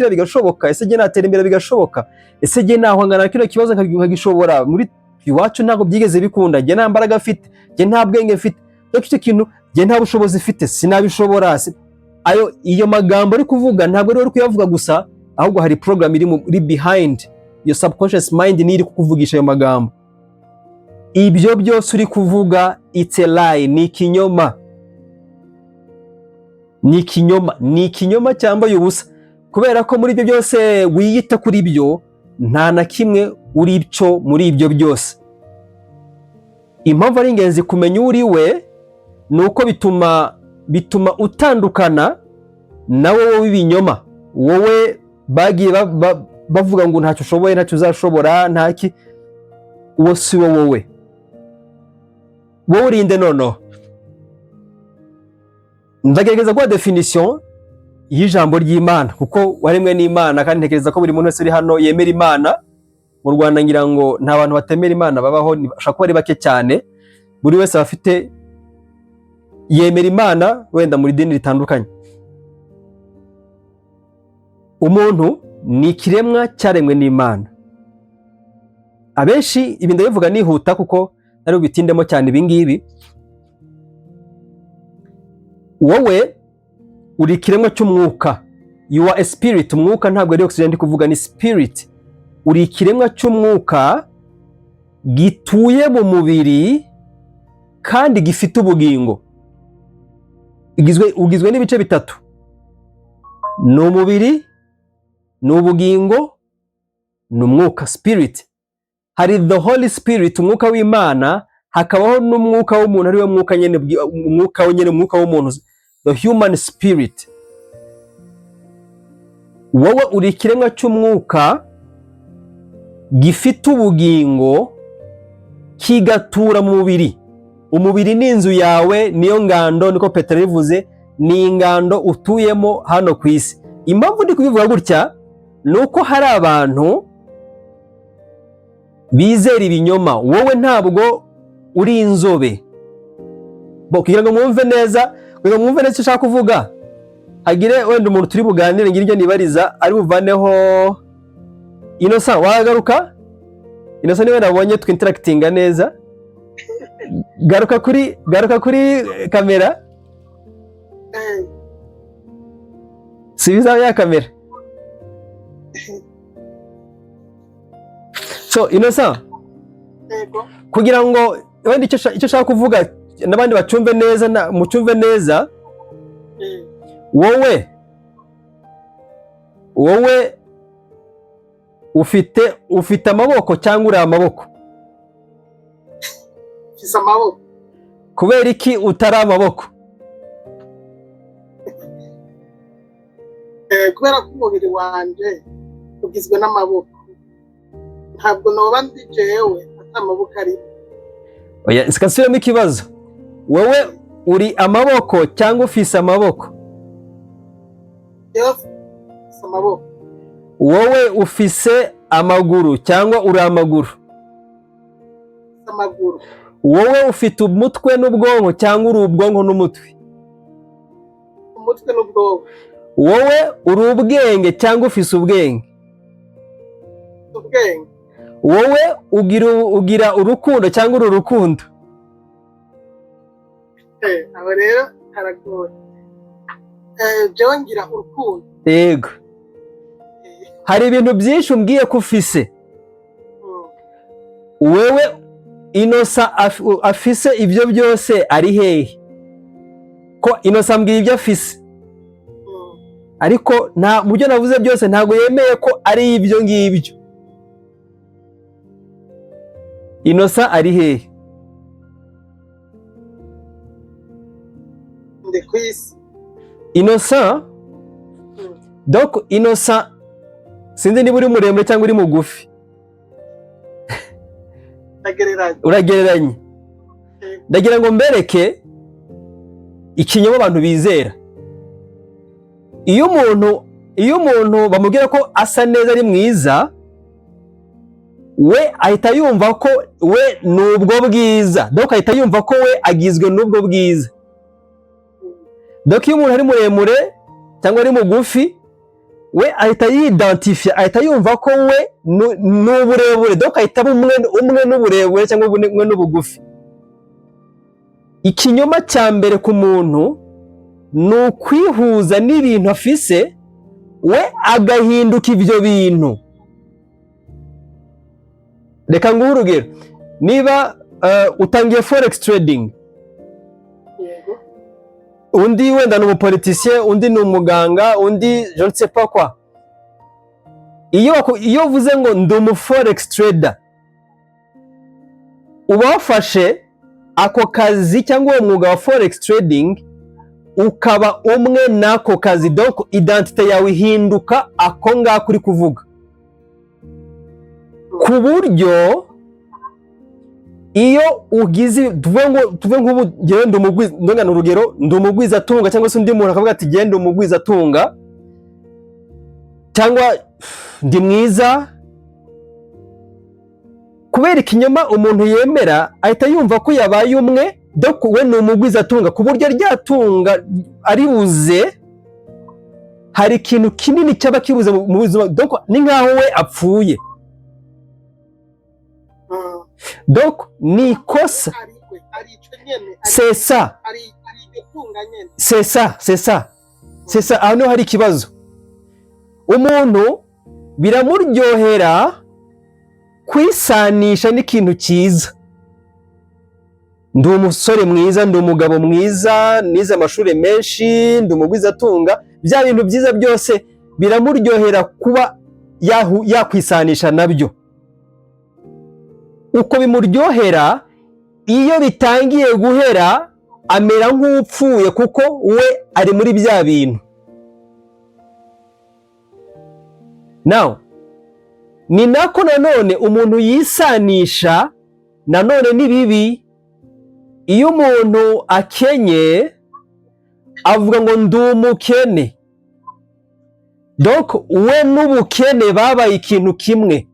Speaker 1: bigashoboka, ese jye natera imbere bigashoboka, ese jye nahangana kino kibazo nkagishobora, muri iwacu ntabwo byigeze bikunda, jye nta mbaraga mfite, jye nta bwenge mfite, icyo kintu jye nta bushobozi mfite, sinabishobora. Iyo magambo ari kuvuga ntabwo ari kuyavuga gusa, ahubwo hari program iri behind your subconscious mind, ni iri kukuvugisha ayo magambo. Ibyo byose uri kuvuga, it's a lie, ni ikinyoma. Ni ikinyoma cyambaye ubusa, kubera ko muri ibyo byose wiyita kuri byo, nta na kimwe uri cyo muri ibyo byose. Impamvu ari ingenzi kumenya uri we, ni uko bituma utandukana na wowe w'ibinyoma, wowe bagiye bavuga ngo ntacyo ushoboye, ntacyo uzashobora, ntaki. Uwo si wowe. Wowe urinde noneho. Ndagerageza guha definition y'ijambo ry'Imana, kuko waremwe n'Imana, kandi ntekereza ko buri muntu wese uri hano yemera Imana. Mu Rwanda ngira ngo nta bantu batemera Imana babaho, bashaka kuba ari bake cyane. Buri wese afite yemera Imana, wenda muri dini ritandukanye. Umuntu ni ikiremwa cyaremwe n'Imana. Abenshi ibi ndabivuga nihuta kuko nari bitindemo cyane ibingibi. Wowe uri ikiremwa cy'umwuka, you are a spirit. Umwuka ntabwo ari oxygen ndi kuvuga, ni spirit. Uri ikiremwa cy'umwuka gituye mu mubiri kandi gifite ubugingo. Ugizwe n'ibice bitatu: ni umubiri, ni ubugingo, ni umwuka, spirit. Hari the Holy Spirit, umwuka w'Imana, hakabaho n'umwuka w'umuntu, ari we mwuka nyene, umwuka w'umuntu, the human spirit. Wowe uri ikiremwa cy'umwuka gifite ubugingo kigatura mu mubiri. Umubiri ni inzu yawe, niyo ngando, niko Petero bivuze, ni ingando utuyemo hano ku isi. Impamvu ndi kubivuga gutya nuko hari abantu bizera ibinyoma. Wowe ntabwo uri inzobe. Kugira ngo mwumve neza icyo ushaka kuvuga, hagire wenda umuntu turi buganire ngiryo nibariza ari buvaneho. Innocent, wagaruka? Innocent niwe nabonye twinteractinga neza. Garuka kuri kamera. Sibiza ya kamera. So Innocent, kugira ngo wenda icyo ushaka kuvuga n'abandi bacumve neza, mucumve neza, wowe ufite amaboko cyangwa uri amaboko?
Speaker 2: Mfise amaboko.
Speaker 1: Kubera iki utari amaboko?
Speaker 2: Kubera ko umubiri wanje ugizwe n'amaboko, ntabwo noba ndi jewe atamaboko ari.
Speaker 1: Oya, sikasubiramo ikibazo. Wowe uri amaboko cyangwa ufise amaboko?
Speaker 2: Ufise amaboko.
Speaker 1: Wowe ufise amaguru cyangwa uri amaguru?
Speaker 2: Amaguru.
Speaker 1: Wowe ufite umutwe n'ubwonko cyangwa uri ubwonko n'umutwe?
Speaker 2: Umutwe n'ubwonko.
Speaker 1: Wowe uri ubwenge cyangwa ufise ubwenge?
Speaker 2: Ubwenge.
Speaker 1: Wowe ugira urukundo cyangwa uri urukundo?
Speaker 2: Aba rero haragoye. Jewe ngira urukundo.
Speaker 1: Yego. Hari ibintu byinshi umbwiye ko ufise. Wewe Innocent afise ibyo byose ari hehe? Ko Innocent ambwiye ibyo afise, ariko nta mubyo navuze byose ntago yemeye ko ari ibyo ngibyo. Innocent ari hehe?
Speaker 2: Ndi ku isi.
Speaker 1: Innocent, donc Innocent sinzi niba uri muremure cyangwa uri mugufi. Uragereranye. Ndagira ngo mbereke ikinyoma abantu bizera. Iyo umuntu bamubwira ko asa neza ari mwiza, we ahita yumva ko we nubwo bwiza, donc ahita yumva ko we agizwe n'ubwo bwiza. Donc iyo umuntu ari muremure cyangwa ari mugufi, we ahita yidentifia, ahita yumva ko we n'uburebure, donc ahita umwe n'uburebure cyangwa umwe n'ubugufi. Ikinyoma cya mbere ku muntu ni ukwihuza n'ibintu afise, we agahinduka ibyo bintu. Reka nguhe urugero. Niba utangiye forex trading, undi wenda ni umupolitisien, undi ni umuganga, undi je ne sais pas quoi. Iyo uvuze ngo ndi umu forex trader, uba wafashe ako kazi cyangwa uwo mwuga wa forex trading ukaba umwe n'ako kazi, donc identité yawe ihinduka ako ngako uri kuvuga, ku buryo iyo ugize tuvuge nk'ubu ngewe ndi umugwiza, ndongana urugero, ndi umugwiza atunga, cyangwa se undi muntu akavuga ati genda umugwiza atunga, cyangwa ndi mwiza, kubera ikinyoma umuntu yemera ahita yumva ko yabaye umwe, donc we ni umugwiza atunga, ku buryo ryatunga ari buze hari ikintu kinini cyaba kibuze mu buzima, donc ni nkaho we apfuye. Donc ni ikosa, c'est ça, c'est ça, aho niho hari ikibazo. Umuntu biramuryohera kwisanisha n'ikintu cyiza, ndi umusore mwiza, ndi umugabo mwiza, nize amashuri menshi, ndi umugwiza atunga, bya bintu byiza byose biramuryohera kuba yakwisanisha nabyo. Uko bimuryohera, iyo bitangiye guhera amera nk'upfuye, kuko we ari muri bya bintu. Now ni nako nanone umuntu yisanisha nanone ni bibi. Iyo umuntu akenye avuga ngo ndi umukene, donc we n'ubukene babaye ikintu kimwe.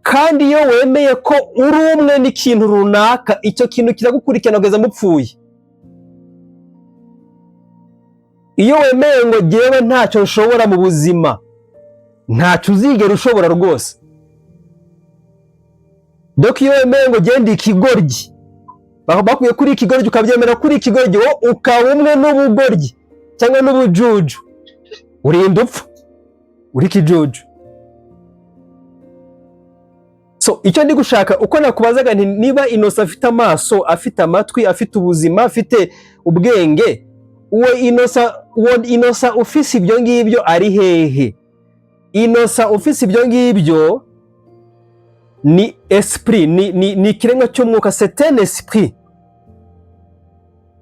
Speaker 1: Kandi iyo wemeye ko uri umwe n'ikintu runaka, icyo kintu kiragukurikirana kugeza mupfuye. Iyo wemeye ngo jyewe ntacyo nshobora mu buzima, ntacyo uzigera ushobora rwose. Donc iyo wemeye ngo genda ikigoryi, bakwiye kuri ikigoryi ukabyemera kuri ikigoryi, wowe ukaba umwe n'ubugoryi cyangwa n'ubujuju, urinda upfa uri ikijuju. So icyo ndi gushaka, uko nakubazaga nti niba Innocent afite amaso, afite amatwi, afite ubuzima, afite ubwenge, uwo Innocent ufise ibyo ngibyo ari hehe? Innocent ufise ibyo ngibyo ni esprit, ni ikiremwa cy'umwuka, c'est un esprit,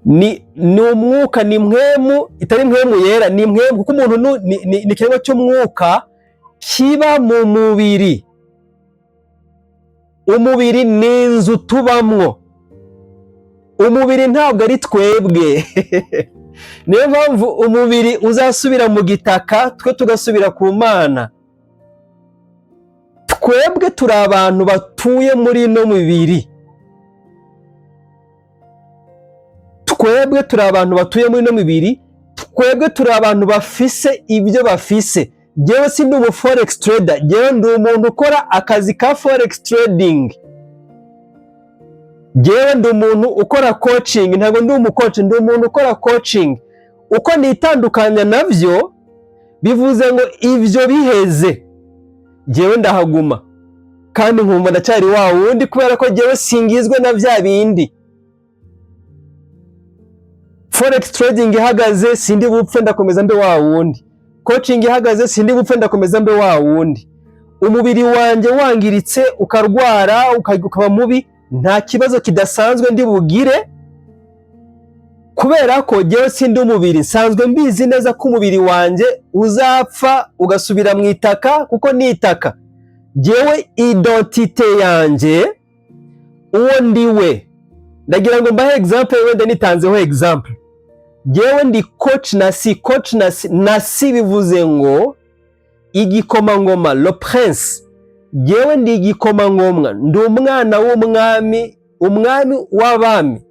Speaker 1: ni umwuka, ni mwemu, itari mwemu yera, ni mwemu, kuko umuntu ni ikiremwa cy'umwuka kiba mu mubiri. Umubiri ni inzu tubamwo, umubiri ntabwo ari twebwe. Niyo mpamvu umubiri uzasubira mu gitaka, twe tugasubira ku Mana. Twebwe turi abantu batuye muri ino mibiri, twebwe turi abantu batuye muri ino mibiri, twebwe turi abantu bafise ibyo bafise. Jyewe si ndi umu forex trader, jyewe ndi umuntu ukora akazi ka forex trading. Jyewe ndi umuntu ukora coaching, ntabwo ndi umu coach, ndi umuntu ukora coaching. Uko nitandukanya navyo bivuze ngo ivyo biheze, jyewe ndahaguma kandi nkumva ndacyari wa wundi, kubera ko jyewe singizwe na vya bindi. Forex trading ihagaze, sindi bupfe ndakomeza mbe wa wundi. Coaching ihagaze, sindi bupfe ndakomeza mbe wa wundi. Umubiri wanjye wangiritse ukarwara ukaba mubi, nta kibazo kidasanzwe ndi bugire, kubera ko jyewe sindi umubiri. Nsanzwe mbizi neza ko umubiri wanjye uzapfa ugasubira mu itaka, kuko ni itaka. Jyewe identite yanjye uwo ndiwe, ndagira ngo mbahe example, wenda nitanzeho example. Jyewe ndi coach Nasi bivuze ngo igikomangoma, le prince. Jyewe ndi igikomangoma, ndi umwana w'umwami, umwami w'abami,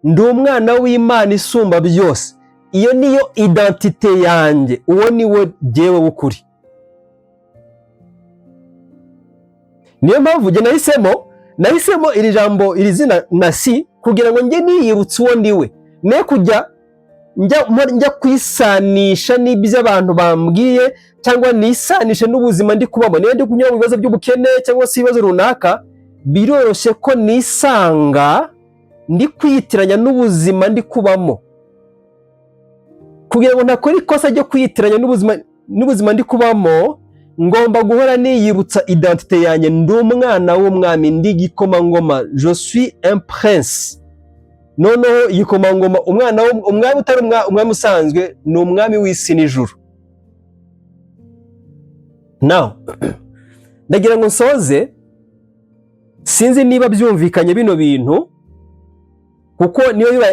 Speaker 1: ndi umwana w'Imana isumba byose. Iyo niyo identite yanjye, uwo niwe jyewe w'ukuri. Niyo mpamvu jye nahisemo iri jambo, iri zina Nasi, kugira ngo njye niyibutse uwo ndiwe, ne kujya njya kwisanisha n'ibyo abantu bambwiye, cyangwa nisanishe n'ubuzima ndi kubamo. Niyo ndi kunyura mu bibazo by'ubukene cyangwa se ibibazo runaka, biroroshye ko nisanga ndi kwiyitiranya n'ubuzima ndi kubamo. Kugira ngo ntakore ikosa ryo kwiyitiranya n'ubuzima ndi kubamo, ngomba guhora niyibutsa identite yanjye, ndi umwana w'umwami, ndi igikomangoma, je suis un prince. Noneho igikomangoma, umwami utari umwami usanzwe, ni umwami w'isi n'ijuru. Now ndagira ngo nsoze Sinzi niba byumvikanye bino bintu, kuko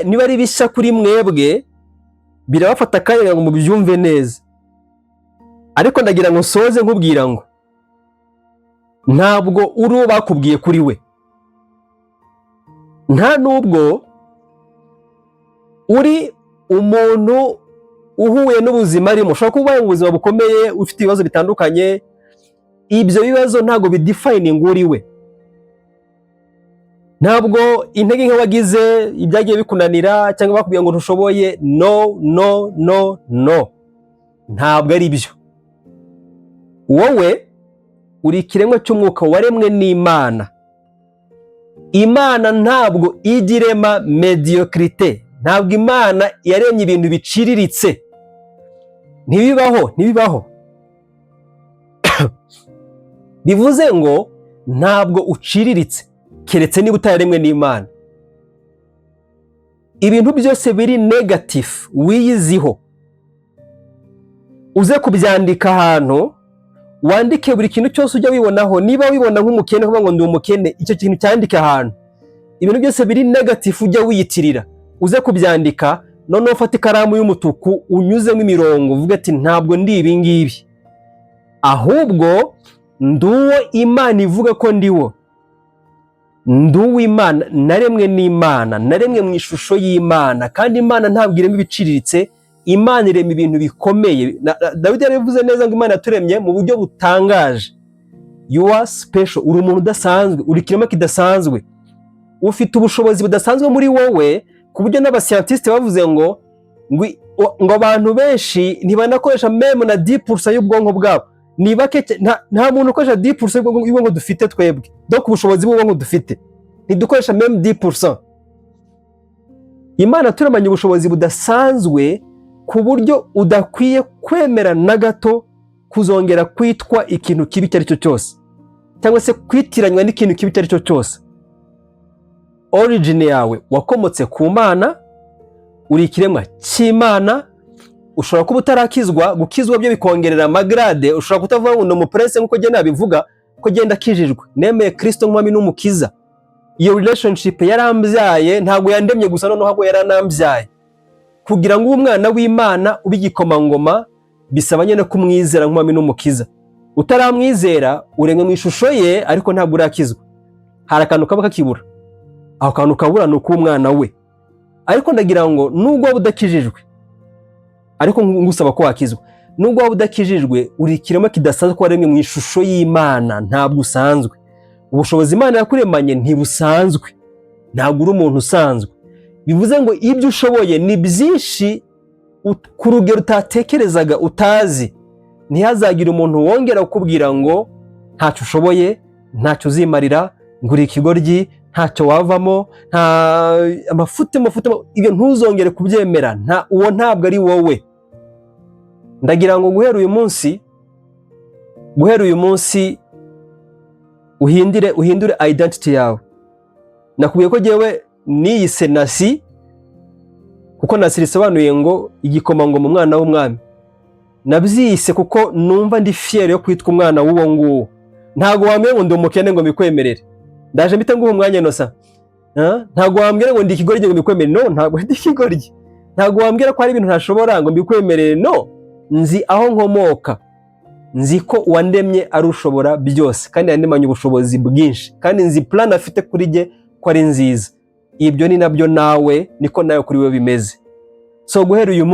Speaker 1: niba ari bishya kuri mwebwe birabafata akanya ngo mubyumve neza. Ariko ndagira ngo nsoze nkubwira ngo ntabwo uri uwo bakubwiye kuri we, nta nubwo uri umuntu uhuye n'ubuzima arimo. Ushobora kuba ubaye mu buzima bukomeye, ufite ibibazo bitandukanye, ibyo bibazo ntabwo bidefining uri we. Ntabwo intege nke wagize ibyagiye bikunanira cyangwa bakubwiye ngo ntushoboye, no, ntabwo ari byo. Wowe uri ikiremwa cy'umwuka waremwe n'Imana. Imana ntabwo igirema mediocrité, ntabwo Imana yaremye ibintu biciriritse. Ntibibaho. Bivuze ngo ntabwo uciriritse keretse niba utaremwe n'Imana. Ibintu byose biri negative wiyiziho, uze kubyandika ahantu, wandike buri kintu cyose ujya wibonaho. Niba wibona nk'umukene kuvuga ngo ndi umukene, icyo kintu cyandike ahantu. Ibintu byose biri negative ujya wiyitirira, uze kubyandika. Noneho ufate ikaramu y'umutuku unyuzemo imirongo, uvuga ati ntabwo ndi ibi ngibi, ahubwo nduwo Imana ivuga ko ndiwo. Nduw'Imana, naremwe n'Imana, naremwe mu ishusho y'Imana, kandi Imana ntabwo irema ibiciriritse, Imana irema ibintu bikomeye. Dawidi yarabivuze neza ngo Imana yaturemye mu buryo butangaje. You are special, uri umuntu udasanzwe, uri ikiremwa kidasanzwe, ufite ubushobozi budasanzwe muri wowe, ku buryo n'abascientiste bavuze ngo abantu benshi ntibanakoresha meme na 10% y'ubwonko bwabo. Ni bake, nta muntu ukoresha 10% y'ubwonko dufite twebwe. Donc ubushobozi bw'ubwonko dufite ntidukoresha meme 10%. Imana turemanye ubushobozi budasanzwe ku buryo udakwiye kwemera na gato kuzongera kwitwa ikintu kibi icyo ari cyo cyose, cyangwa se kwitiranywa n'ikintu kibi icyo ari cyo cyose. Origin yawe wakomotse ku Mana, uri ikiremwa cy'Imana. Ushobora kuba utarakizwa, gukizwa byo bikongerera amagrade. Ushobora kutavuga ngo no prince nkuko genda nabivuga ko genda kijijwe, nemeye Kristo nk'umwami n'umukiza. Iyo relationship yarambyaye, ntabwo yandemye gusa, noneho ahubwo yaranambyaye. Kugira ngo umwana w'Imana ubigikomangoma bisaba nyine kumwizera nk'umwami n'umukiza. Utaramwizera uremwe mu ishusho ye, ariko ntabwo urakizwa. Hari akantu kaba kakibura. Aho kantu kabura ni uko umwana we. Ariko ndagira ngo nubwo waba udakijijwe, ariko ngusaba ko wakizwa, nubwo waba udakijijwe, uri ikiremwa kidasanzwe ko waremwe mu ishusho y'Imana, ntabwo usanzwe. Ubushobozi Imana yakuremanye ntibusanzwe, ntabwo uri umuntu usanzwe. Bivuze ngo ibyo ushoboye ni byinshi ku rugero utatekerezaga, utazi. Ntihazagire umuntu wongera kukubwira ngo ntacyo ushoboye, ntacyo uzimarira, ngo uri ikigoryi, ntacyo wavamo, amafuti. Ibyo ntuzongere kubyemera, uwo ntabwo ari wowe. Ndagira ngo guhera uyu munsi uhindure identity yawe. Nakubwiye ko jewe niyise Nasi, kuko Nasi risobanuye ngo igikomangoma, umwana w'umwami. Nabyise kuko numva ndi fier yo kwitwa umwana w'uwo nguwo. Ntago wambere ngo ndi umukene ngo mbikwemerere, ndaje mbite nguha umwanya Inosa. Ntago wambere ngo ndi ikigoryi ngo mbikwemerere, no, ntago ndi ikigoryi. Ntago wambere ko hari ibintu ntashobora ngo mbikwemerere, no. Nzi aho nkomoka, nzi ko wandemye ari ushobora byose, kandi yandemanye ubushobozi bwinshi, kandi nzi plan afite kuri jye ko ari nziza. Ibyo ni nabyo nawe niko nayo kuri we bimeze. So guhera uyu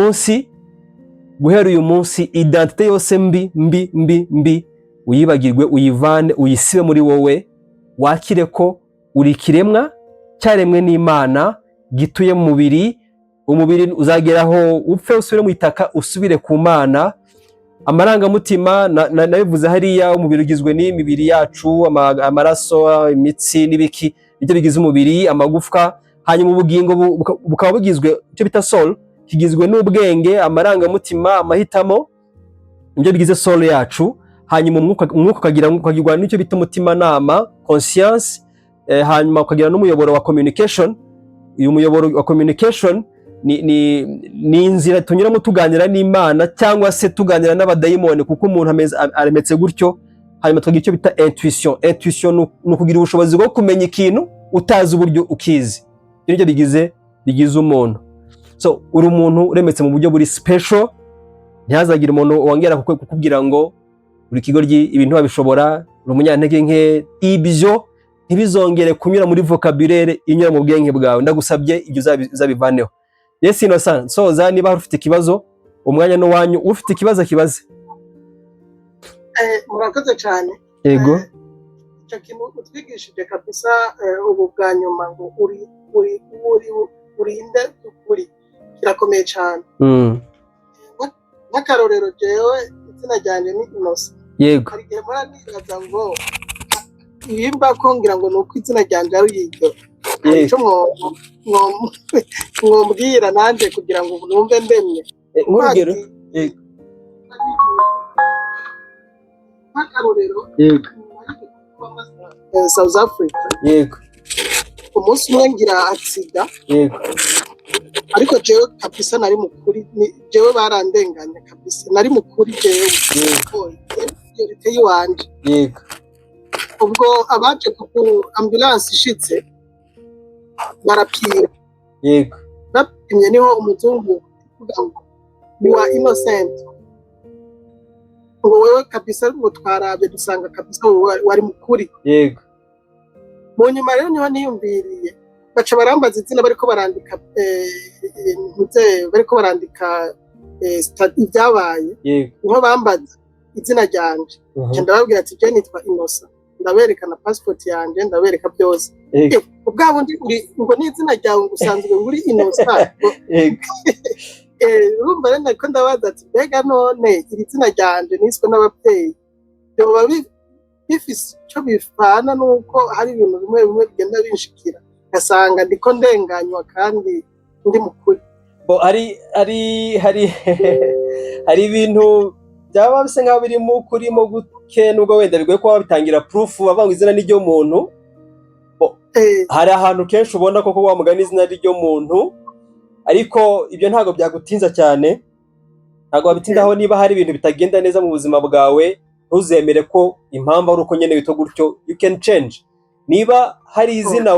Speaker 1: munsi identite yose mbi uyibagirwe, uyivane, uyisibe muri wowe. Wakire ko uri ikiremwa cyaremwe n'Imana, gituye mu mubiri. Umubiri uzageraho upfe, usubire mu itaka, usubire ku Mana. Amarangamutima nabivuze hariya, umubiri ugizwe n'imibiri yacu, amaraso, imitsi n'ibiki, ibyo bigize umubiri, amagufwa. Hanyuma ubugingo bukaba bugizwe icyo bita soul, kigizwe n'ubwenge, amarangamutima, amahitamo, ibyo bigize soul yacu. Hanyuma umwuka ukagirwa n'icyo bita umutima nama, conscience. Hanyuma ukagira n'umuyoboro wa communication. Uyu muyoboro wa communication ni inzira tunyuramo tuganira n'Imana, cyangwa se tuganira n'abadayimoni, kuko umuntu aremetse gutyo. hanyuma tukagira icyo bita intuition ni ukugira ubushobozi bwo kumenya ikintu utazi uburyo ukizi. Ibyo bigize umuntu. So uri umuntu uremetse mu buryo buri special, ntihazagire umuntu wongera kukubwira ngo uri kigoryi ibintu babishobora, uri umunyantege nke. Ibyo ntibizongere kunyura muri vocabulaire inyura mu bwenge bwawe. Ndagusabye ibyo uzabivaneho. Yes Innocent, soza niba ufite ikibazo umwanya no wanyu, ufite ikibazo kibaze.
Speaker 2: Murakoze cyane.
Speaker 1: Yego.
Speaker 2: Icyo kintu utwigishije kabisa ubu bwa nyuma ngo urinde ukuri kirakomeye cyane. Nk'akarorero jewe izina ryanjye ni Innocent.
Speaker 1: Yego.
Speaker 2: Hari igihe mpora nibaza ngo yimba kongira ngo nuko izina ryanjye ari iryo. Icyo mwombwira nanjye kugira ngo numve ndemye.
Speaker 1: Nk'urugero.
Speaker 2: Yego. Nk'akarorero.
Speaker 1: Yego.
Speaker 2: South Africa.
Speaker 1: Yego.
Speaker 2: Umunsi umwe ngira accident.
Speaker 1: Yego.
Speaker 2: Ariko jewe kabisa nari mukuri, jewe barandenganya kabisa, nari mukuri jewe. Yego. Iyo wanje.
Speaker 1: Yego.
Speaker 2: Ubwo abaje ku ambulance ishitse barapima.
Speaker 1: Yego.
Speaker 2: Bapimye niho umuzungu uvuga ngo ni wa Innocent. Ngo wewe kabisa ngo twarabe dusanga kabisa wari mukuri.
Speaker 1: Yego.
Speaker 2: Mu nyuma rero niho niyumviriye baca barambaza izina bariko barandika ibyabaye.
Speaker 1: Yego.
Speaker 2: Niho bambaza izina ryanje. Ndababwira ati je nitwa Innocent. Ndabereka na passport yanje, ndabereka byose. Ubwabo ndi ngo ni izina ryawe ngusanzwe nguri Innocent. Urumva rero nako ndabaza ati mbega none iri zina ryanje niswe n'ababyeyi byoba bifise icyo bifana nuko hari ibintu bimwe bigenda binshikira gasanga ndiko ndenganywa kandi ndi mukuri.
Speaker 1: Hari ibintu byaba bisa nkaho birimo kurimo guke nubwo wenda bigoye kuba bitangira proof bavanga izina n'iryo muntu. Hari ahantu kenshi ubona koko wamugana izina ry'iryo muntu, ariko ibyo ntago byagutinza cyane. Ntago wabitindaho niba hari ibintu bitagenda neza mu buzima bwawe, ntuzemere ko impamvu ari uko nyene bito gutyo. You can change. Niba hari izina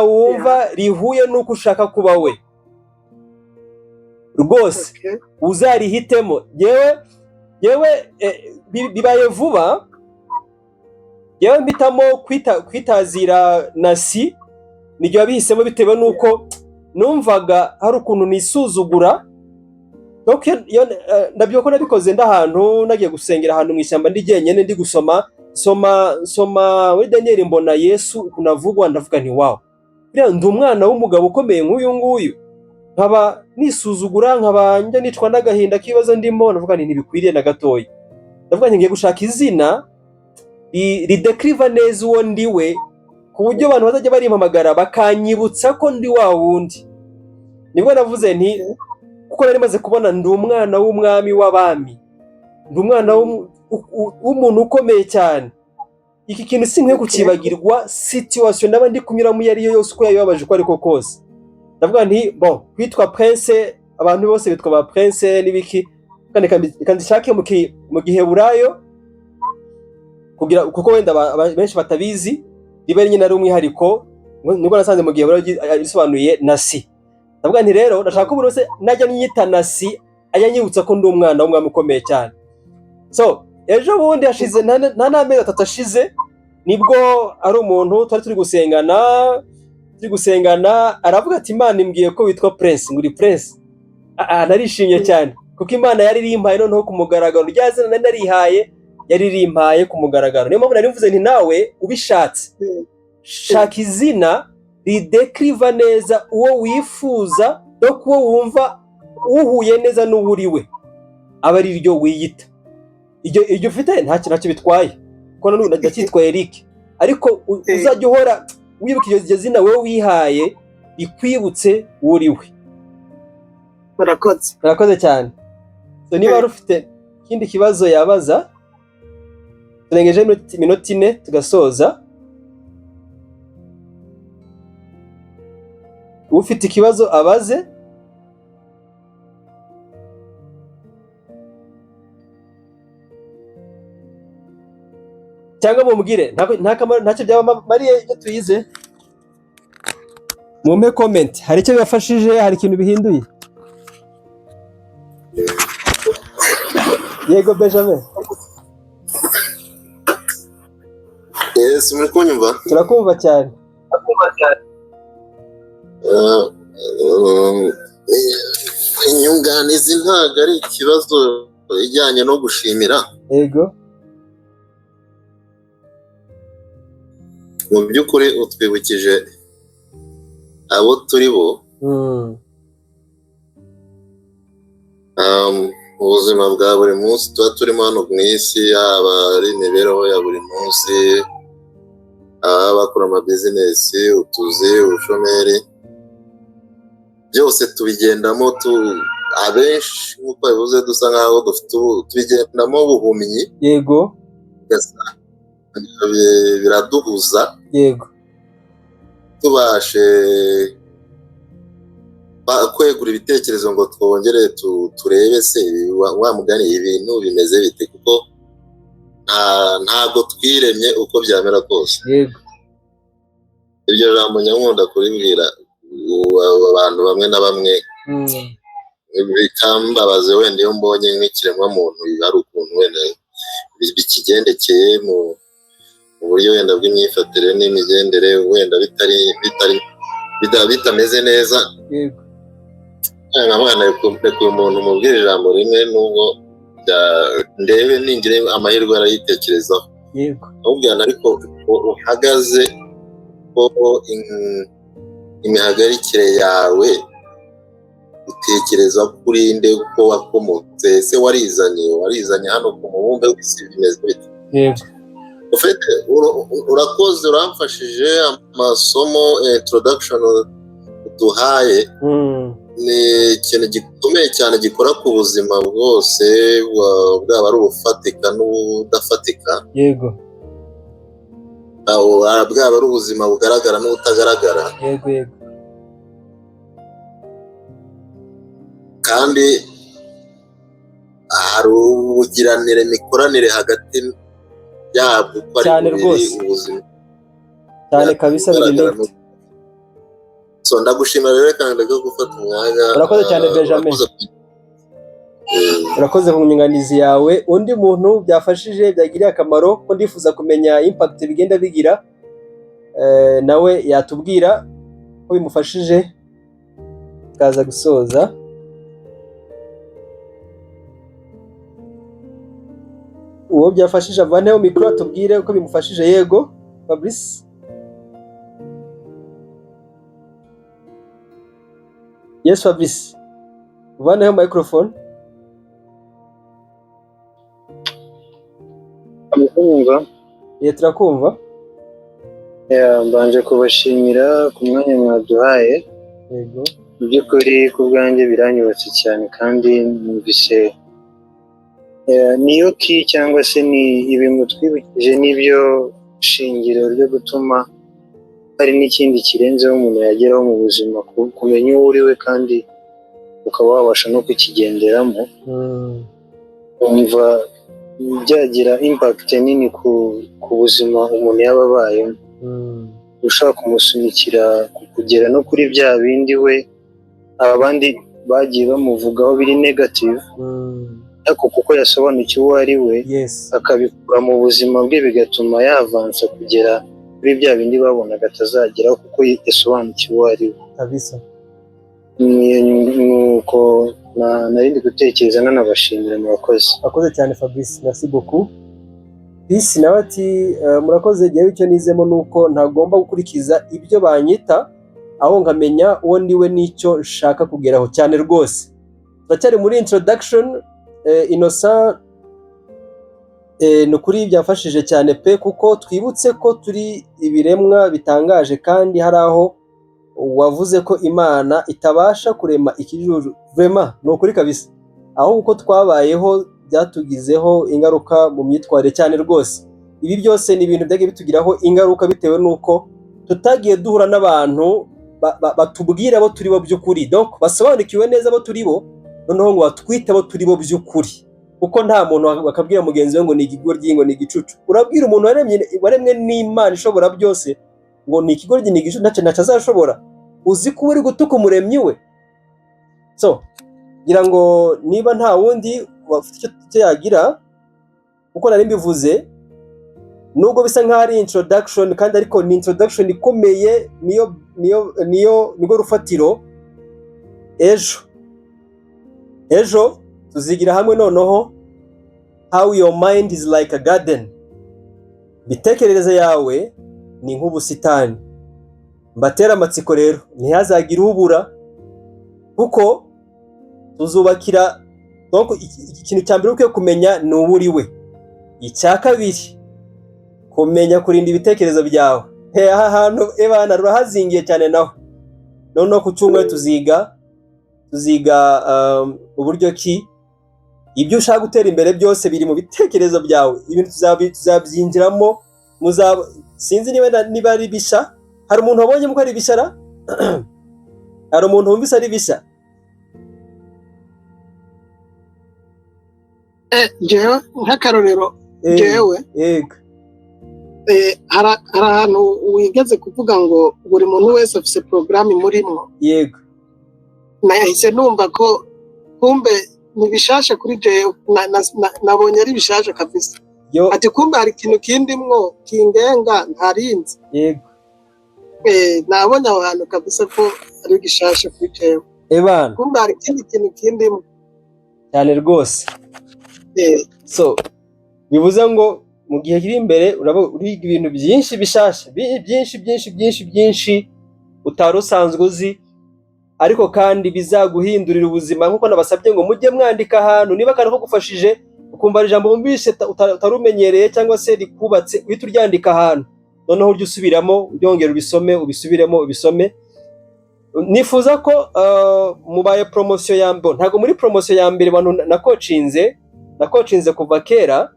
Speaker 1: wumva rihuye nuko ushaka kuba we, rwose uzarihitemo. Yewe bibaye vuba yewe mpitamo kwitazira Nasi, nijye wabihisemo bitewe nuko numvaga hari ukuntu nisuzugura. Ndabyo ko nabikoze ndahantu nagiye gusengera ahantu mu ishyamba ndi jyenyene ndi gusoma muri Daniel mbona Yesu kunavugwa, ndavuga nti wow, biriya ndi umwana w'umugabo ukomeye nk'uyu nguyu, nkaba nisuzugura, nkaba njya nicwa n'agahinda k'ibibazo ndimo. Ndavuga nti ntibikwiriye na gatoya. Ndavuga nti ngiye gushaka izina ridekriva neza uwo ndiwe, ku buryo abantu bazajya barimpamagara bakanyibutsa ko ndi wa wundi. Nibwo navuze nti kuko nari maze kubona ndi umwana w'umwami w'abami, ndi umwana w'umuntu ukomeye cyane. Iki kintu sinkwiye kukibagirwa situation naba ndi kunyuramo iyo ari yo yose uko yabibabaje uko ariko kose. Ndavuga nti kwitwa prince, abantu bose bitwa ba prince n'ibiki, kandi shake mu Giheburayo kugira kuko wenda benshi batabizi, ribe nyine ari umwihariko. Nibwo nasanze mu Giheburayo bisobanuye Nasi. Ndavuga nti rero ndashaka ko buri wese najya nyita Nasi ajya nyibutsa ko ndi umwana w'umwami ukomeye cyane. So ejo bundi hashize nta n'amezi 3 ashize, nibwo ari umuntu twari turi gusengana aravuga ati Imana imbwiye ko witwa Prince, nguri Prince. Narishimye cyane kuko Imana yari rimpaye noneho ku mugaragaro, ryazina nari narihaye yari rimpaye ku mugaragaro. Niyo mpamvu nari mvuze nti nawe ubishatse shaka izina ridekriva neza uwo wifuza no kuwo wumva uhuye neza n'uburiwe, aba ari ryo wiyita. Iryo ufite nta kintu bitwaye ko ndacyitwa Eric, ariko uzajya uhora wibuka iryo zina wowe wihaye ikwibutse uriwe. Murakoze cyane. So niba ufite ikindi kibazo yabaza, turengeje minota 4 tugasoza. Ufite ikibazo abaze. cyangwa mumubwire nta kamaro ntacyo byaba mariye ibyo tuyize mumpe comment hari icyo bibafashije hari ikintu bihinduye yego Benjamin
Speaker 3: Yes, muri kunyumva?
Speaker 1: turakumva cyane
Speaker 3: Inyunganizi ntabwo ari ikibazo ijyanye no gushimira.
Speaker 1: yego
Speaker 3: Mu by'ukuri utwibukije abo turi bo mu buzima bwa buri munsi tuba turimo hano mu isi, yaba ari imibereho ya buri munsi, abakora amabizinesi, utuzi, ubushomeri, byose tubigendamo abenshi nk'uko bivuze dusa nkaho tubigendamo ubuhumyi.
Speaker 1: yego
Speaker 3: biraduhuza
Speaker 1: yego
Speaker 3: tubashe kwegura ibitekerezo ngo twongere turebe se wa mugani ibintu bimeze bite, kuko ntabwo twiremye uko byamera kose.
Speaker 1: yego
Speaker 3: Iryo jambo nyamwunda kuribwira abantu bamwe na bamwe bikambabaze, wenda iyo mbonye nk'ikiremwa muntu hari ukuntu wenda bikigendekeye mu buryo wenda bw'imyifatire n'imigendere wenda bitameze neza.
Speaker 1: yego
Speaker 3: nka mwana reka uyu muntu umubwire ijambo rimwe nubwo ndebe ningire amahirwe arayitekerezaho.
Speaker 1: yego
Speaker 3: ahubwo ariko uhagaze ko imihagarikire yawe utekereza kuri nde uko wakomotse, ese warizanye hano ku mubumbe w'isi bimeze bite?
Speaker 1: yego
Speaker 3: ufite urakoze, uramfashije amasomo introduction duhaye. Ni ikintu gikomeye cyane gikora ku buzima bwose, bwaba ari ubufatika n'ubudafatika.
Speaker 1: yego
Speaker 3: bwaba ari ubuzima bugaragara n'ubutagaragara.
Speaker 1: yego yego
Speaker 3: kandi hari ubugiranire, imikoranire hagati yabwo uko ari
Speaker 1: cyane
Speaker 3: bubiri,
Speaker 1: rwose
Speaker 3: ubuzima
Speaker 1: cyane kabisa biri
Speaker 3: so ndagushimira rero kandi ndagomba gufata umwanya.
Speaker 1: urakoze cyane Benjamin, urakoze ku nyunganizi yawe. Undi muntu byafashije byagiriye akamaro ko ndifuza kumenya impact bigenda bigira, nawe yatubwira ko bimufashije kaza gusoza. Uwo byafashije avaneho mikoro atubwire uko bimufashije. Yego Fabrice. Yes Fabrice, uvaneho microphone.
Speaker 4: Amukumva?
Speaker 1: Turakumva.
Speaker 4: Mbanje kubashimira ku mwanya mwaduhaye.
Speaker 1: Yego.
Speaker 4: Mu by'ukuri ku bwanjye biranyubatse cyane kandi numvise niyo ki cyangwa se ni ibintu twibukije n'ibyo shingiro ryo gutuma hari n'ikindi kirenzeho umuntu yageraho mu buzima, kumenya uwo uri we kandi ukaba wabasha no kukigenderamo. Umva byagira impact nini ku buzima umuntu yaba abayemo, ushaka kumusunikira kugera no kuri bya bindi we abandi bagiye bamuvugaho biri negative, ariko kuko yasobanukiwe uwo ari we akabikura mu buzima bwe bigatuma yavansa kugera kuri bya bindi babonaga atazageraho kuko yasobanukiwe uwo ari we. Nuko narindi gutekereza nanabashimira, murakoze.
Speaker 1: Akoze cyane Fabrice, merci beaucoup. Peace nawe ati murakoze, igihe icyo nizemo nuko ntagomba gukurikiza ibyo banyita, aho nkamenya uwo ndiwe n'icyo nshaka kugeraho cyane rwose. Turacyari muri introduction. Innocent nukuri byafashije cyane pe, kuko twibutse ko turi ibiremwa bitangaje kandi hari aho wavuze ko Imana itabasha kurema ikijuju. Vraiment nukuri kabisa, aho uko twabayeho byatugizeho ingaruka mu myitwarire cyane rwose. Ibi byose ni ibintu byagiye bitugiraho ingaruka bitewe nuko tutagiye duhura n'abantu batubwira abo turi bo by'ukuri, donc basobanukiwe neza abo turi bo, noneho ngo batwite abo turi bo by'ukuri. kuko nta muntu bakabwira mugenzi we ngo ni ikigoryi, ngo ni igicucu. Urabwira umuntu waremwe n'Imana ishobora byose ngo ni ikigoryi, ni igicucu, ntacyo azashobora. Uzi ko uri gutuka umuremyi we. So ngira ngo niba nta wundi wafite icyo yagira, uko nari mbivuze, nubwo bisa nk'aho ari introduction kandi ariko ni introduction ikomeye, nigo rufatiro. Ejo tuzigira hamwe noneho how your mind is like a garden. Bitekerereze yawe ni nk'ubusitani. Mbatera amatsiko rero, ntihazagire ubura, kuko tuzubakira. Donc ikintu cya mbere ukwiye kumenya ni uwo uri we. Icya kabiri, kumenya kurinda ibitekerezo byawe. Aha hantu ebana rurahazingiye cyane naho. Noneho ku cyumweru tuziga uburyo ki ibyo ushaka gutera imbere byose biri mu bitekerezo byawe. Ibintu tuzabyinjiramo, sinzi niba ari bisha. Hari umuntu wabonye ko ari bishara? Hari umuntu wumvise ari bisha?
Speaker 2: Jewe nk'akarorero, jewe
Speaker 1: yego,
Speaker 2: hari ahantu wigeze kuvuga ngo buri muntu wese afise porogaramu imurimo.
Speaker 1: Yego,
Speaker 2: nahise numva ko kumbe ni bishasha kuri jewe. Nabonye ari bishasha kabisa. Ati kumbe hari ikintu kindimwo kingenga ntarinzi.
Speaker 1: Yego,
Speaker 2: nabonye aho hantu kabisa ko ari gishasha kuri jewe.
Speaker 1: Ebana,
Speaker 2: kumbe hari ikindi kintu kindimwo
Speaker 1: cyane rwose. So bivuze ngo mu gihe kiri imbere uriga ibintu byinshi bishasha, byinshi utari usanzwe uzi, ariko kandi bizaguhindurira ubuzima. Nkuko nabasabye ngo mujye mwandika ahantu, niba kandi ko gufashije ukumva ari ijambo wumvise utarumenyereye cyangwa se rikubatse, uhita uryandika ahantu, noneho uryo usubiramo, uryongera ubisome. Nifuza ko mubaye promotion ya mbere, ntago muri promotion ya mbere abantu nakocinze kuva kera,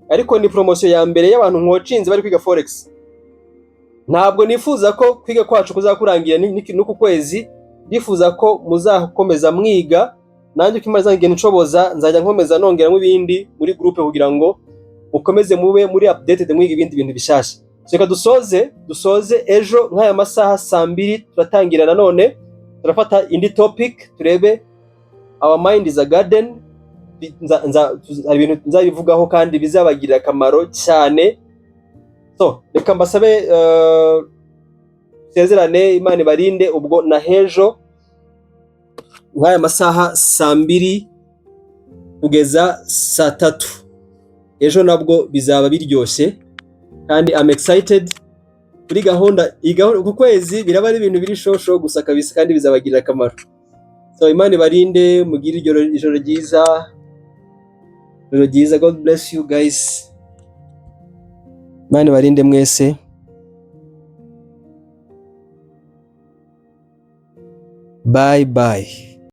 Speaker 1: ariko ni promotion ya mbere y'abantu nkocinze bari kwiga forex. Ntabwo nifuza ko kwiga kwacu kuzakurangira n'uku kwezi, ndifuza ko muzakomeza mwiga, nanjye ukimaze ngene nshoboza nzajya nkomeza nongeramo ibindi muri groupe kugira ngo mukomeze mube muri updated, mwiga ibindi bintu bishasha. Reka dusoze ejo nk'aya masaha 2:00 turatangira nanone, turafata indi topic, turebe our mind is a garden. Hari ibintu nzabivugaho kandi bizabagirira akamaro cyane. So reka mbasabe sezerane, Imana ibarinde ubwo na hejo nk'aya masaha 2:00 kugeza 3:00. Ejo nabwo bizaba biryoshye kandi I'm excited kuri gahunda ku kwezi. Biraba ari ibintu biri shosho gusa kabisa kandi bizabagirira akamaro. So Imana ibarinde, mugire ijoro ryiza. God bless you guys. Imana ibarinde mwese. Bye bye.